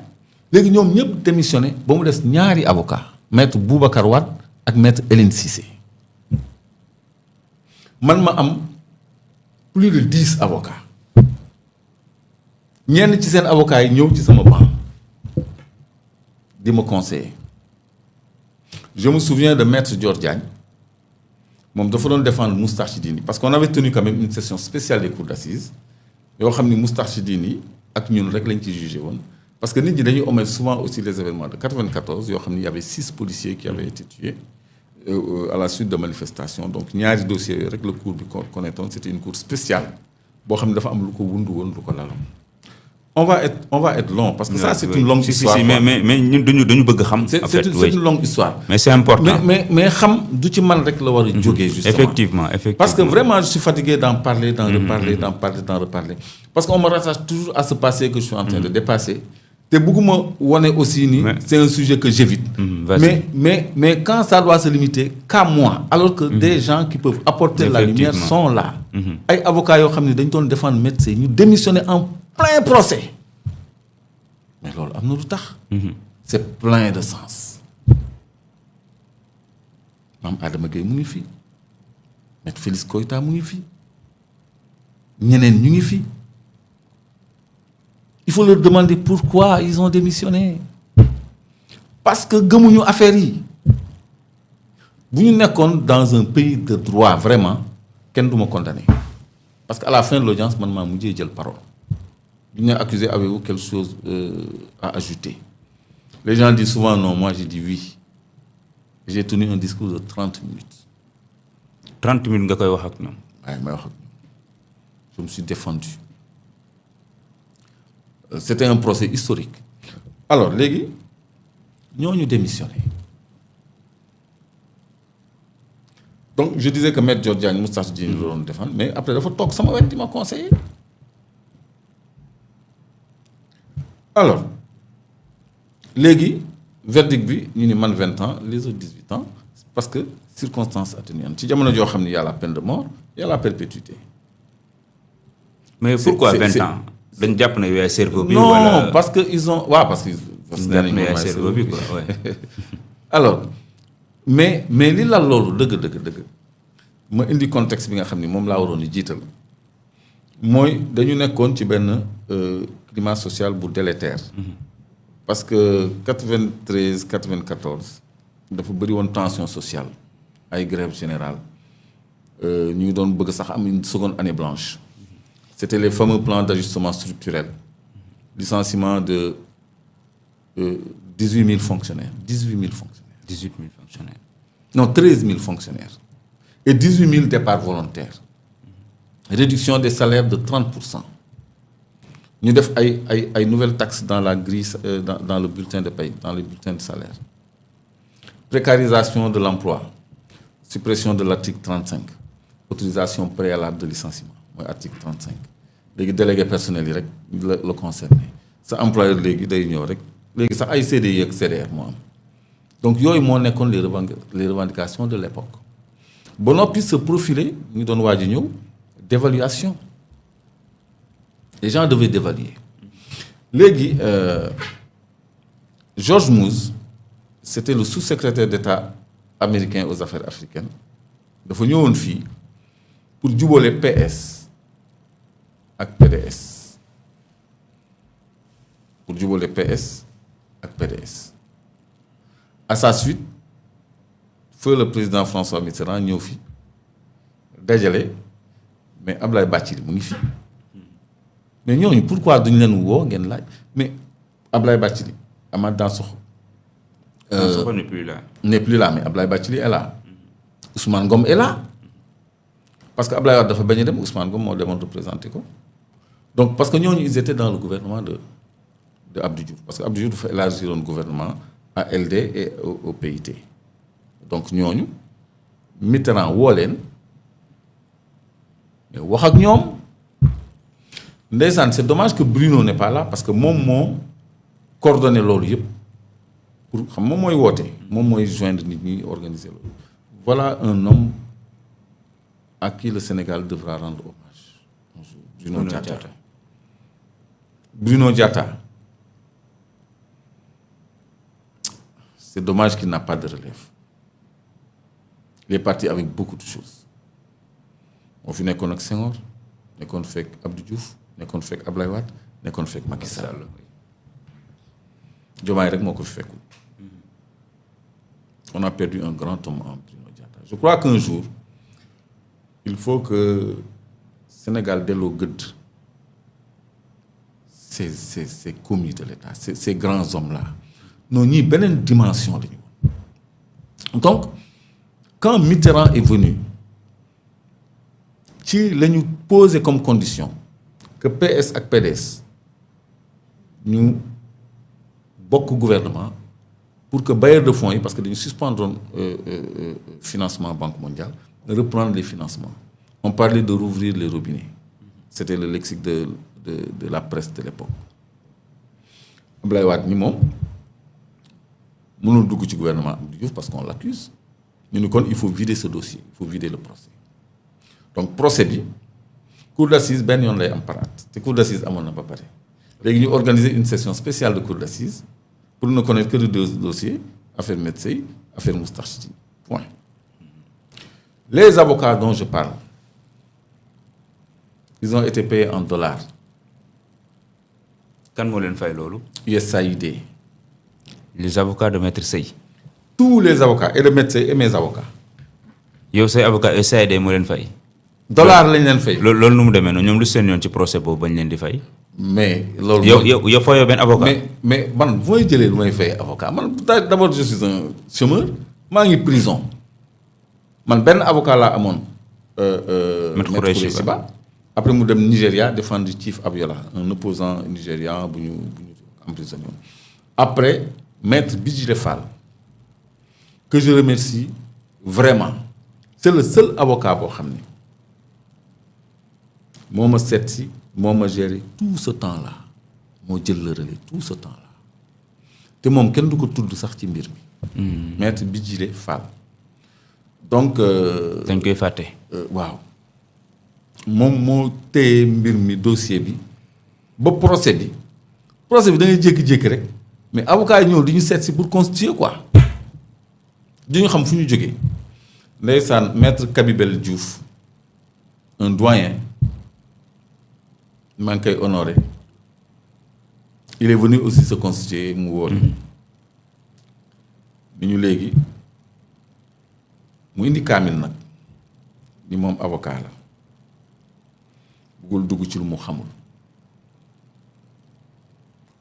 léegi ñoom ñëpp démissionné ba mu des ñaari avocat maître Boubacar Wade ak maître Hélène Cissé man ma am plus de 10 avocats ñenn ci seen avocats yi ñëw ci sama banc di me conseiller je me souviens de maître Dior Diagne moom dafa doon défendre Moustarchidine parce qu'on avait tenu quand même une session spéciale des cours d'assises yoo xam ni Moustarchidine yi ak ñun rek lañ ci jugé woon parce que nit ñi dañuy omettre souvent aussi les événements de 94 yoo xam ni y avait 6 policiers qui avaient été tués à la suite de manifestations donc ñaari dossiers yooyu rek le cours bi connaîtoon c'était une cour spéciale boo xam ne dafa am lu ko wundu woon lu ko laloon on va être long parce que ça c'est une longue histoire mais ñun dañu bëgg xam. c'est une longue histoire. mais c'est important mais xam du ci man rek la war a jógee justement effectivement parce que vraiment je suis fatigué d'en parler d'en reparler parce qu'on me rattache toujours à ce passé que je suis en train de dépasser te bëgguma wone aussi ni c'est un sujet que j'évite mais quand ça doit se limiter qu'à moi alors que des gens qui peuvent apporter la lumière sont là ay avocats yoo xam ne dañ doon défendre médecin ñu démissionner en plein procès mais loolu am na lu tax c'est plein de sens maam Adama Gueye mu ngi fii maître Félix Koïta mu ngi fii ñeneen ñu ngi fii il faut leur demander pourquoi ils ont démissionné parce que gëmuñu affaire yi bu ñu nekkoon dans un pays de droit vraiment kenn du ma condamné parce que à la fin de l'audience man maa mujjee jël parole bu ñu accusé avez-vous quelque chose à ajouter les gens disent souvent non moi j'ai dit oui j'ai tenu un discours de 30 minutes 30 minutes nga koy wax ak ñoom waaye may wax ak ñoom je me suis défendu c'était un procès historique alors léegi ñooñu démissionné donc je disais que maître Dior Diagne Moustarchidine la doon défendre mais après dafa toog sama wet di ma conseiller alors léegi verdict bi ñu ni man 20 ans les autres 18 ans parce que circonstances atténuantes ci jamono joo xam ne y a la peine de mort y a la perpétuité mais pourquoi 20 ans dañ jàpp ne yaay cerveau bi non wala parce que ils ont waaw parce que yaay cerveau bi quoi ouais. alors mais li la loolu dëgg ma indi contexte bi nga xam ni moom laa waroon di jiital mooy dañu nekkoon ci benn climat social bu délétère parce que 93 94 dafa bëri woon tension sociale ay grève générale ñu ngi doon bëgg sax am une seconde année blanche c'était les fameux plans d'ajustement structurel licenciement de 18 000 fonctionnaires 18 000 fonctionnaires non 13 000 fonctionnaires et 18 000 départs volontaires réduction des salaires de 30%. ñu def ay nouvelles taxes dans la grille dans le bulletin de paie dans les bulletins de salaire précarisation de l'emploi suppression de l'article 35 autorisation préalable de licenciement mooy article 35 léegi délégué personnel yi rek la concerné sa employeur léegi day ñëw rek léegi sax ay CDI ak CDR moo am donc yooyu moo nekkoon les revendications de l'époque ba noppi se profiler ñu doon waaj a ñëw d'évaluation les gens devaient dévaluer léegi George Moose c'était le sous-secrétaire d'État américain aux affaires africaines dafa ñëwoon fii pour jubale PS ak PDS à sa suite feu le président François Mitterrand ñëw fi dajale mais Ablaye Bathily mu ngi fi mais ñooñu pourquoi duñu leen woo ngeen laaj mais Ablaye Bathily Amath Dansokho n'est plus là mais Ablaye Bathily est là Ousmane Ngom est là parce que Ablaye Wade dafa bañ a dem Ousmane Ngom moo demoon représenté ko donc parce que ñooñu ils étaient dans le gouvernement de Abdou Diouf parce que Abdou Diouf dafa élargir le gouvernement à LD et au PIT donc ñooñu Mitterrand woo leen mais wax ak ñoom ndeysaan c'est dommage que Bruno n'est pas là parce que moom moo coordonné loolu yëpp pour xam moom mooy woote moom mooy joindre nit ñi organiser loolu voilà un homme à qui le Sénégal devra rendre hommage un jour Bruno Diatta c'est dommage qu'il n'a pas de relève il est parti avec beaucoup de choses moo fi nekkoon ak Senghor nekkoon fekk Abdou Diouf nekkoon fekk Ablaye Wade nekkoon fekk Macky Sall Diomaye rek moo ko fi fekkul. On a perdu un grand homme en Bruno Diatta. Je crois qu'un jour il faut que Sénégal delloo gëdd ces commis de l'État ces grands hommes là non ñii beneen dimension la ñu woon. Donc quand Mitterrand est venu ci la ñu posé comme condition que PS ak PDS ñu bokk gouvernement pour que bailleurs de fonds yi parce que dañu suspendre financement Banque mondiale reprendre les financements. On parlait de rouvrir les robinets. C'était le lexique de la presse de l'époque. Abdoulaye Wade ni moom mënul dugg ci gouvernement Abdou Diouf parce qu'on l'accuse. ñu ni kon il faut vider ce dossier, il faut vider le procès. Donc procès bi cour d'assises benn yoon lay am par at te cour d'assises amoon na ba pare. léegi ñu organiser une session spéciale de cour d'assises pour ne connaître que de deux dossiers, affaire Metsey, affaire Moustarchidine. Point. Les avocats dont je parle, ils ont été payés en dollars. Kan moo leen fay loolu? USAID. Les avocats de Maître Sey. Tous les avocats, et de Metsey et mes avocats. yow say avocat USAID moo leen fay. Dollars lañ leen fay. loolu nu mu demee noonu ñoom lu seen yoon ci procès boobu bañ leen di fay. mais loolu. yow fooyoo benn avocat. mais man bu may jëlee lu may fay avocat man d'abord je suis un chômeur maa ngi prison man benn avocat laa amoon. Maître Khoureyssi Ba après mu dem Nigéria défendre Chief Abiola un opposant nigérian bu ñu emprisonné woon. Après maître Bijile Fall que je remercie vraiment c'est le seul avocat boo xam ne moo ma seet si. moo ma géré tout ce temps-là moo jël le relais tout ce temps-là te moom kenn du ko tudd sax ci mbir mi. maître Bijile Fall. donc. dañ koy fàtte. waaw moom moo téye mbir mi dossier bi ba procès bi da ngay jékki-jékki rek mais avocat yi ñëw di ñu seet si pour constituer quoi di ñu xam fu ñu jógee ndeysaan maître Kabibel Diouf un doyen. maa ngi koy honoré il est venu aussi se constituer mu wóor ni ñu léegi mu indi kaamil nag ni moom avocat la bëggul dugg ci lu mu xamul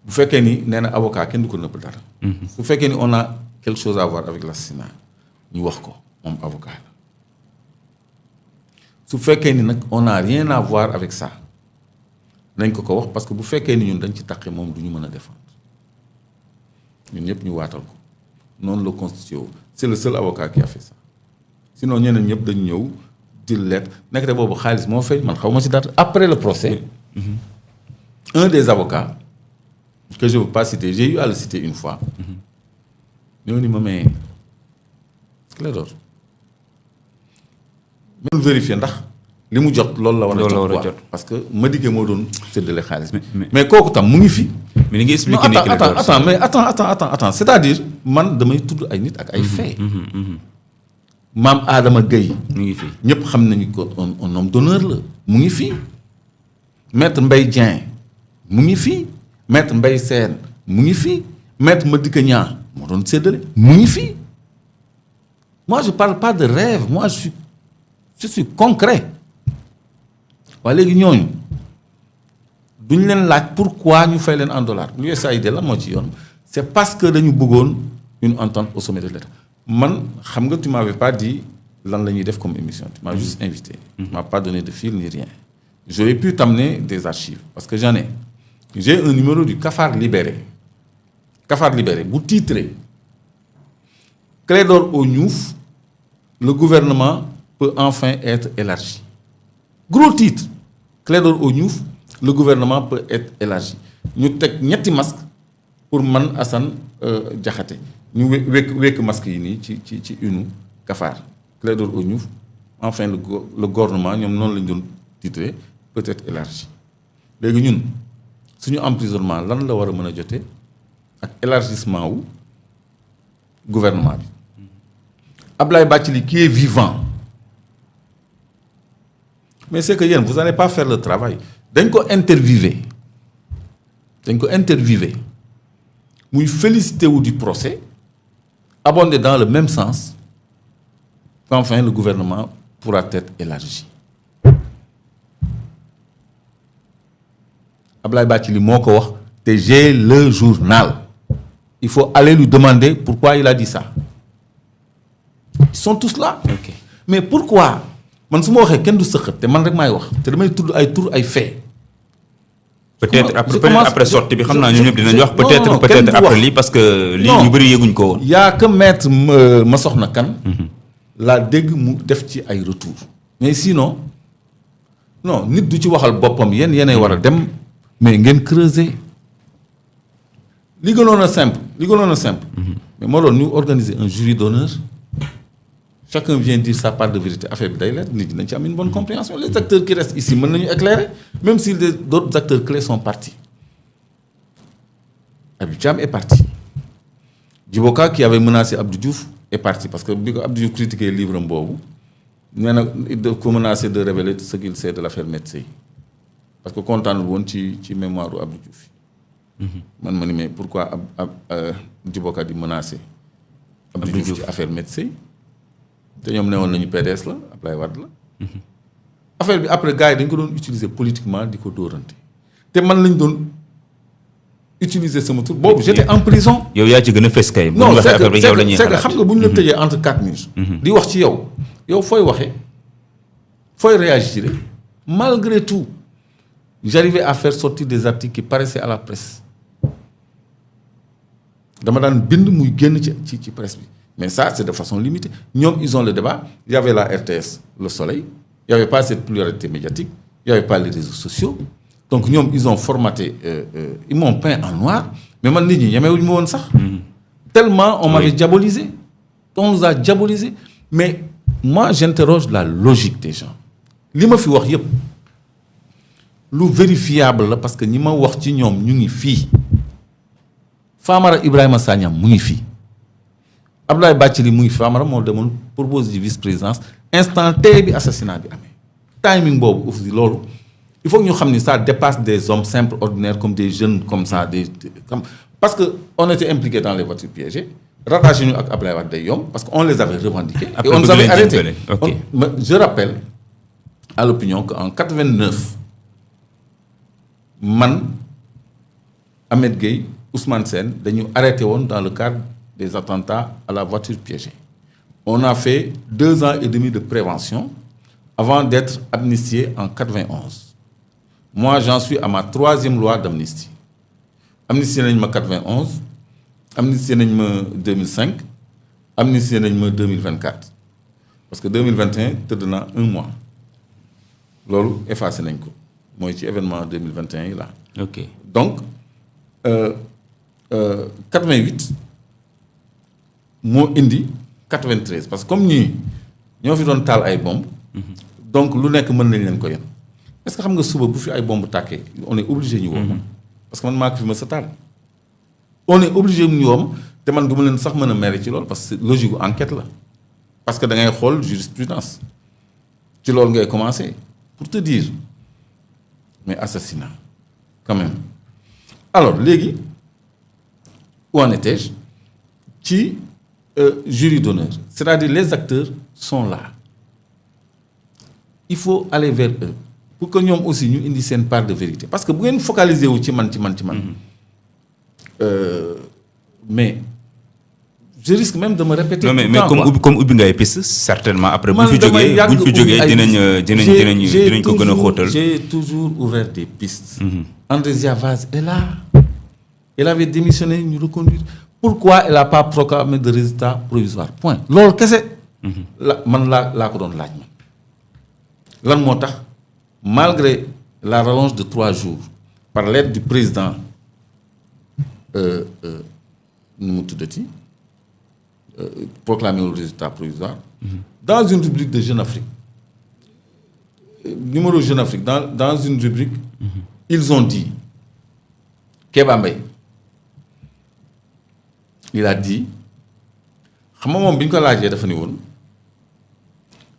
bu fekkee ni nee na avocat kenn du ko nëbb dara su fekkee ni on a quelque chose à voir avec l'assassinat ñu wax ko moom avocat la su fekkee ni nag on a rien à voir avec ça nañ ko wax parce que bu fekkee ni ñun dañ ci taqe moom du ñu mën a défendre ñun ñëpp ñu waatal ko noonu la constitué wu c'est le seul avocat qui a fait ça sinon ñeneen ñëpp dañu ñëw di lettre nekk te boobu xaalis moo fay man xaw ma ci dara après le procès un des avocats que je veux pas citer j'ai eu à le citer une fois ñoo ni ma mais Clédor même vérifier ndax li mu jot loolu la war a jot parce que Madické moo doon séddale xaalis mais kooku tam mu ngi fi. mais ni nga expliqué nii attends c'est-à-dire man damay tudd ay nit ak ay faits. maam Adama Gueye mu ngi fi ñëpp xam nañu ko un homme d'honneur la mu ngi fi. maître Mbaye Dieng mu ngi fi. maître Mbaye Sène mu ngi fi. maître Madické Niang moo doon séddale mu ngi fi. moi je parle pas de rêve moi je suis concret. waaye léegi ñooñu duñ leen laaj pourquoi ñu fay leen en dollars l'USAID la moo ci yoon c'est parce que dañu bëggoon une entente au sommet de l'État man xam nga tu m'avais pas dit lan la ñuy def comme émission tu m'as juste invité tu m'as pas donné de fil ni rien j'aurais pu t'amener des archives parce que j'ai un numéro du Cafard Libéré bu titré Clédor au Gnouf le gouvernement peut enfin être élargi gros titre Clédor au Gnouf le gouvernement peut être élargi ñu teg ñetti masque pour man Assane Diakhaté ñu wekk masque yi nii ci une Cafard Clédor au Gnouf enfin le gouvernement ñoom noonu lañ doon titré peut être élargi léegi ñun suñu emprisonnement lan la war a mën a jotee ak élargissement wu gouvernement bi Ablaye Bathily qui est vivant mais c'est que yéen vous n'allez pas faire le travail dañ ko interviewé muy félicité wu du procès abondé dans le même sens qu'enfin le gouvernement pourra être élargi. Ablaye Bathily moo ko wax te j'ai le journal. Il faut aller lui demander pourquoi il a dit ça. Ils sont tous là. Ok. Mais pourquoi man su ma waxee kenn du sëqat te man rek maay wax te damay tudd ay tur ay faits. peut-être après sortie bi xam naa ñoom ñëpp dinañ wax. peut-être après lii parce que. lii ñu bëri yëguñ ko woon. yaa que maître Massokhna Kane laa dégg mu def ci ay retour mais sinon non nit du ci waxal boppam yéenay war a dem mais ngeen creuser li gënoon a simple mais moo doon ñu organiser un jury d'honneur. Chacun vient dire sa part de vérité affaire bi day leer nit ñi nañ ci am une bonne compréhension. Les acteurs qui restent ici mën nañu éclairer même si d'autres acteurs clés sont partis. Habib Thiam est parti. Djibo Ka qui avait menacé Abdou Diouf est parti parce que bi ko Abdou Diouf critiqué livre am boobu nee na il daf ko menacé de révéler ce qu'il sait de l'affaire Maître parce que kontaanul woon ci mémoire u Abdou Diouf. man ma ni mais pourquoi Djibo Ka di menacé Abdou Diouf ci affaire Maître te ñoom ne woon nañu PDS la Ablaye Wade la. affaire bi après gars yi dañ ko doon utiliser politiquement di ko dóorante te man lañ doon utiliser sama tur boobu j'étais en prison. yow yaa ci gën a fës kay. non c'est que xam nga bu ñu la tëjee entre 4 minutes. di wax ci yow fooy waxee fooy réagir malgré tout j'arrivais à faire sortir des articles qui paraissaient à la presse dama daan bind muy génn ci presse bi. Mais ça, c'est de façon limitée. Nous, ils ont le débat. Il y avait la RTS, Le Soleil. Il n'y avait pas cette pluralité médiatique. Il n'y avait pas les réseaux sociaux. Donc, nous, ils ont formaté, ils m'ont peint en noir. Mais moi, tellement on m'avait diabolisé. On nous a diabolisé. Mais moi, j'interroge la logique des gens. Ce que je fais, c'est vérifiable parce que nous avons dit que nous sommes Famara Ibrahima Sagna, nous sommes Ablaye Bathily muy Famara moo demoon propose di vice-présidence instant T bi assassinat bi amee timing boobu aussi loolu il faut que ñu xam ni ça dépasse des hommes simples ordinaires comme des jeunes comme ça parce que on était impliqués dans les voitures piégées rattaché ñu ak Ablaye Wade day yomb parce que on les avait revendiqués et on nous avait arrêtés. Okay. Je rappelle à l'opinion qu'en 89 man Ahmed Gueye Ousmane Sène dañu arrêté woon dans le cadre des attentats à la voiture piégée. On a fait 2 ans et demi de prévention avant d'être amnistié en 91. Moi, j'en suis à ma 3e loi d'amnistie. Amnistié nañ ma 91, amnistié nañ ma 2005, amnistié nañ ma 2024. Parce que 2021 tëdd na 1 mois. loolu effacé nañ ko mooy ci événement 2021 yi là. Ok. Donc 88. moo indi 93 parce que comme ñii ñoo fi doon taal ay bomb donc lu nekk mën nañ leen ko yen est-ce que xam nga suba bu fi ay bomb tàkkee on est obligé ñu woom parce que man maa ko fi ma sa taal on est obligé ñu woom te man du ma leen sax mën a mere ci loolu parce que logique gu enquête la parce que da ngay xool jurisprudence ci loolu ngay commencer pour te dire mais assassinat quand même alors léegi où en étais-je ci jury d'honneur c'est-à-dire les acteurs sont là il faut aller vers eux pour que ñoom aussi ñu indi seen part de vérité parce que bu ngeen focaliser wu ci man mais je risque même de me répéter. Non mais comme ubbi ngay piste certainement après bu ñu fi jógee dinañ ko gën a xóotal. J'ai toujours ouvert des pistes. André Ziavaz est là. Elle avait démissionné ñu reconduire. Pourquoi elle n'a pas proclamé de résultat provisoire point loolu kese. man laa ko doon laaj man. lan moo tax malgré la rallonge de 3 jours par l'aide du président nu mu tuddati proclamer le résultat provisoire. Dans une rubrique de Jeune Afrique numéro Jeune Afrique dans une rubrique. Ils ont dit Kéba Mbaye il a dit xam nga moom bi ñu ko laajee dafa ni woon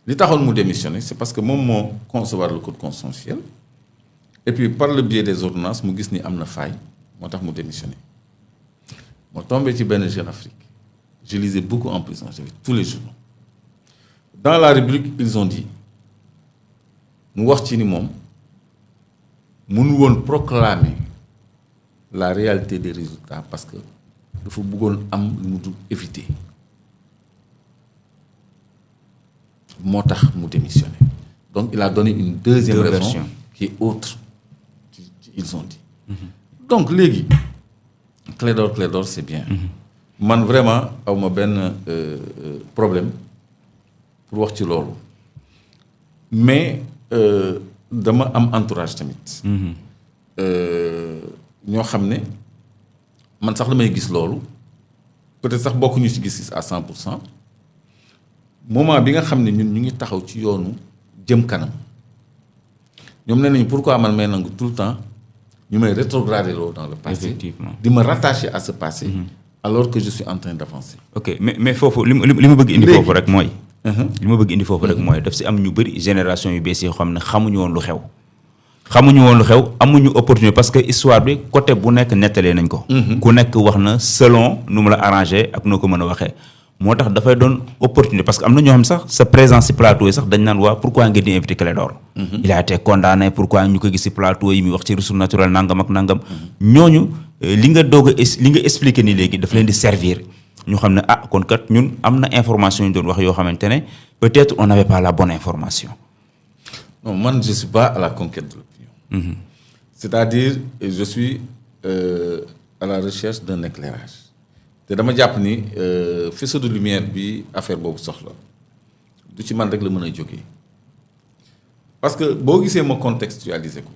li taxoon mu démissionner c'est parce que moom moo concevoir le code consensuel et puis par le biais des ordonnances mu gis ni am na faille moo tax mu démissionner Je suis tombé sur Ben Jeune Afrique. Je lisais beaucoup en prison, j'avais tous les journaux. Dans la rubrique, ils ont dit, nous avons proclamer la réalité des résultats parce que il faut nous éviter. Motax mu démissionné. Donc il a donné une deuxième version qui est autre. Ils ont dit. Donc légui Clédor c'est bien. Man vraiment awma ben problème pour wax ci lolu. Mais dama am entourage tamit. Ñoo xamné man sax damay gis lolu. Peut-être sax bokku ñu ci gis à 100%. Moment bi nga xamné ñun ñu ngi taxaw ci yoonu jëm kanam. Ñom né nañ pourquoi man may nangu tout le temps ñu may rétrograder dans le passé. Effectivement. Di me rattacher à ce passé. Alors que je suis en train d'avancer. Ok mais fofu li ma bëgg indi fofu rek moy li ma bëgg indi fofu rek moy daf ci am ñu bari génération yu bees yi xamne xamuñu won lu xew. Xamuñu won lu xew amuñu opportunité parce que histoire bi côté bu nek netalé nañ ko. Ku nek wax na selon nu mu la arranger ak noko mëna waxé. Motax da fay don opportunité parce que amna ñoo xam sax sa présence ci plateau yi sax dañ nan wa pourquoi nga di inviter Clédor. Il a été condamné pourquoi ñu ko gis ci plateau yi mi wax ci ressources naturelles nangam ak nangam. Ñoñu li nga doga li nga expliquer ni légui daf leen di servir. Ñu xamné ah kon kat ñun amna information ñu doon wax yo xamantene peut-être on n'avait pas la bonne information. Non, moi je suis pas à la conquête de l'opinion. C'est-à-dire je suis à la recherche d'un éclairage. Te dama japp ni faisceau de lumière bi affaire bobu soxla du ci man rek la mëna joggé. Parce que bo gisé ma contextualiser ko.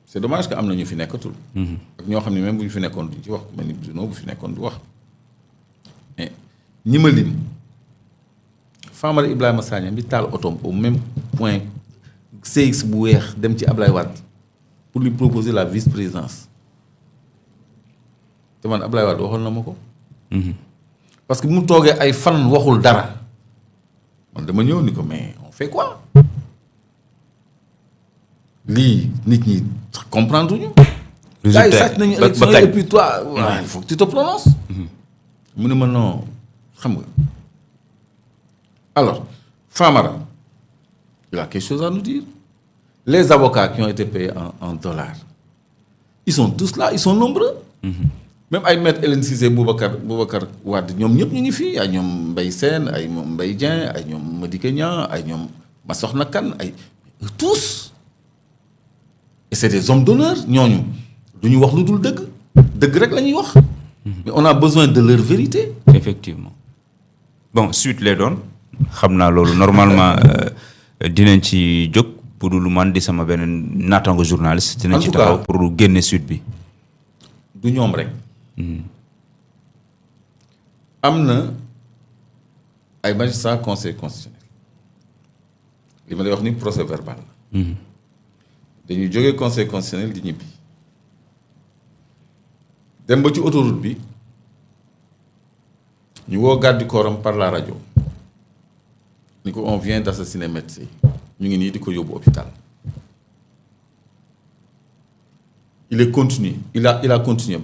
C'est dommage que amna ñu fi nekkatul. Ak ño xamni même bu ñu fi nekkon duñ ci wax man ni Bruno bu fi nekkon du wax. Mais ñi ma lim Famara Ibrahima Sagna bi taal autom au même point CX bu weex dem ci Ablaye Wade pour lui proposer la vice-présidence. Te man Ablaye Wade waxoon na ma ko. Parce que mu toogee ay fan waxul dara man dama ñëw ni ko mais on fait quoi lii nit ñi comprendre ñu. résultat yi sàcc nañu élection et puis toi il faut que tu te prononces. mu ne ma non xam nga alors Famara il a quelque chose à nous dire. Les avocats qui ont été payés en dollars ils sont tous là, ils sont nombreux. Même ay maître Hélène Cissé Boubacar Wade ñom ñep ñu ngi fi ay ñom Mbaye Sène ay ñom Mbaye Dieng ay ñom Madické Niang ay ñom Massokhna Kane ay tous et c'est des hommes d'honneur ñoñu duñu wax lu dul deug rek lañuy wax. Mais on a besoin de leur vérité. Effectivement. Bon suite les donne xamna lolu normalement dinañ ci jog pour lu man di sama benen natango journaliste dinañ ci taxaw pour génné suite bi. Du ñom rek. Amna ay magistrats conseil constitutionnel li ma lay wax ni procès verbal dañuy jógee conseil constitutionnel di ñibbi dem ba ci autoroute bi ñu woo garde du corps par la radio ni ko on vient d'assassiner médecin ñu ngi nii di ko yóbbu hôpital. Il est continué, il a continué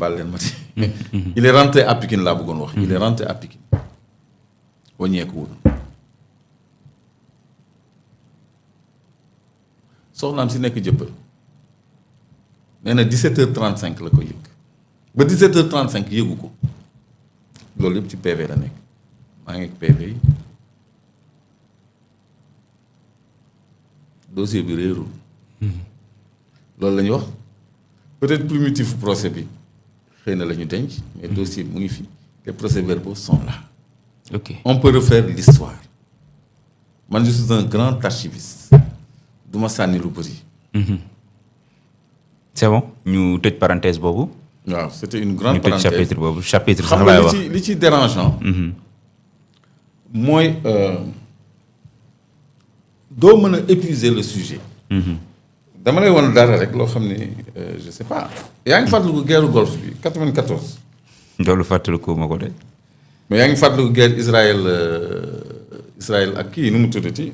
il est rentré à Pikine là bëggoon wax. Il est rentré à Pikine wañeekuwul soxnaam si nekk jëppal nee na 17h35 la ko yëg ba 17h35 yëgu ko loolu yëpp ci PV la nekk maa ngi ak PV yi dossier bi réerul loolu la ñuy wax. Peut-être primitif procès bi xeyna lañu denc mais dossier mu ngi fi les procès-verbaux sont là. OK. On peut refaire l'histoire. Man je suis un grand archiviste. Duma sanni lu bari. C'est bon ñu tëj parenthèse bobu. Waaw, c'était une grande parenthèse. Chapitre bobu chapitre sax lay wax. Li ci dérangeant. Moy do mëna épuiser le sujet. Dama lay won dara rek lo xamni je sais pas yaa ngi fàttaliku guerre Golfe bi 94. loolu fàttaliku ma ko de. mais yaa ngi fàttaliku guerre Israël ak kii nu mu tuddati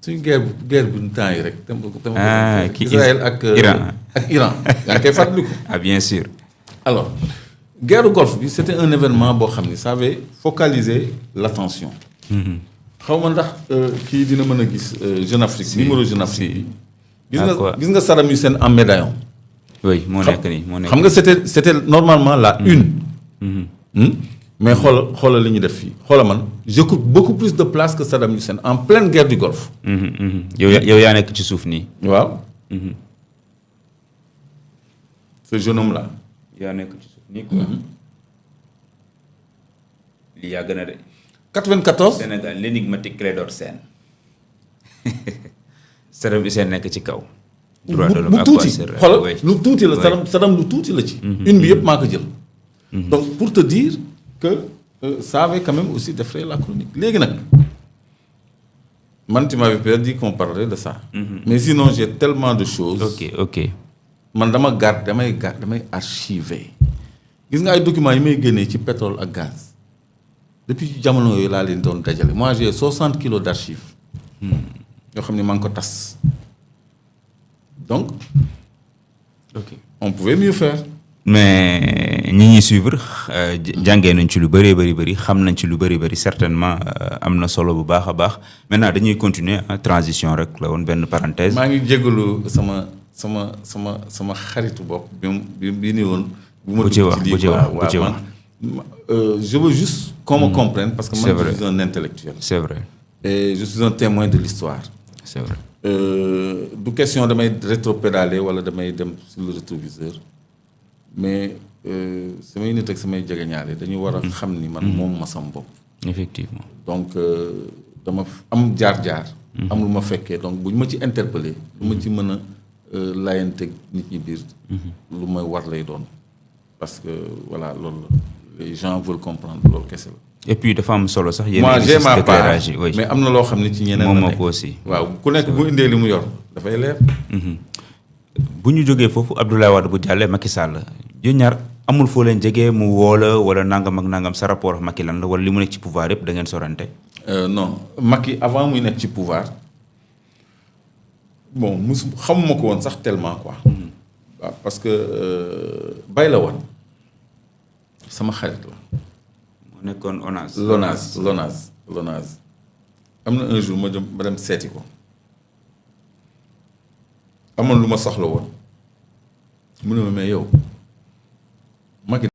suñu guerre bu temps yi rek. Kii Israël ak Iran yaa ngi koy fàttaliku. Ah bien sûr. Alors guerre Golfe bi c'était un événement boo xam ni ça avait focalisé l'attention. xaw ma ndax kii dina mën a gis Jeune Afrique. numéro Jeune Afrique bi. gis nga Saddam Hussein en médaillon. oui moo nekk nii moo nekk xam nga c'était normalement la une. mais xoolal li ñu def fii xoolal man j'occupe beaucoup plus de place que Saddam Hussein en pleine guerre du Golfe. yow yaa nekk ci suuf nii. waaw. ce jeune homme là. yaa nekk ci suuf nii quoi. lii yàgg na de. 94. Sénégal l'énigmatique Clédor Sène. Saddam Hussein nekk ci kaw. droit de l'homme lu tuuti xoolal lu tuuti la Saddam lu tuuti la ci. une bi yëpp maa ko jël. donc pour te dire que ça avait quand même aussi défrayé la chronique léegi nag man tu m'avais pas dit qu'on parlerait de ça. mais sinon j'ai tellement de choses. ok man damay archiver. gis nga ay documents yi may génnee ci pétrole ak gaz depuis jamono yooyu laa leen doon dajale moi j'ai 60 kilos d'archives. yoo xam ne maa ngi ko tas. donc on pouvait mieux faire. mais ñi ñuy suivre jàngee nañ ci lu bëri xam nañ ci lu bëri certainement am na solo bu baax a baax maintenant dañuy continuer transition rek la woon benn parenthèse. maa ngi jégalu sama xaritu bopp bi ni woon. bu ci wax je veux juste qu'on me comprenne parce que moi je suis un intellectuel. c'est vrai. et je suis un témoin de l'histoire. c'est vrai. du question damay rétropédaler wala damay dem sur le rétroviseur mais samay nit ak samay jegeñaale dañu war a xam ni man moom ma sam bopp. effectivement. donc dama am jaar-jaar. am lu ma fekkee donc bu ñu ma ci interpellé lu ma ci mën a layanteeg nit ñi biir. lu may war lay doon parce que voilà loolu la les gens veulent comprendre loolu kese la. et puis dafa am solo sax. yéen moi j'ai ma part oui. mais am na loo xam ne ci ñeneen. moom moo ko aussi. waaw ku nekk bu indee li mu yor dafay leer. bu ñu jógee foofu Abdoulaye Wade bu jàllee Macky Sall yéen ñaar amul foo leen jege mu woola wala nangam ak nangam sa rapport ak Macky lan la wala li mu nekk ci pouvoir yëpp da ngeen sorante. non Macky avant muy nekk ci pouvoir bon xamuma ko woon sax tellement quoi. waaw parce que bay la woon sama xarit la. mu nekkoon Lonase am na un jour ma dem seeti ko amoon lu ma soxla woon mu ne ma mais yow Macky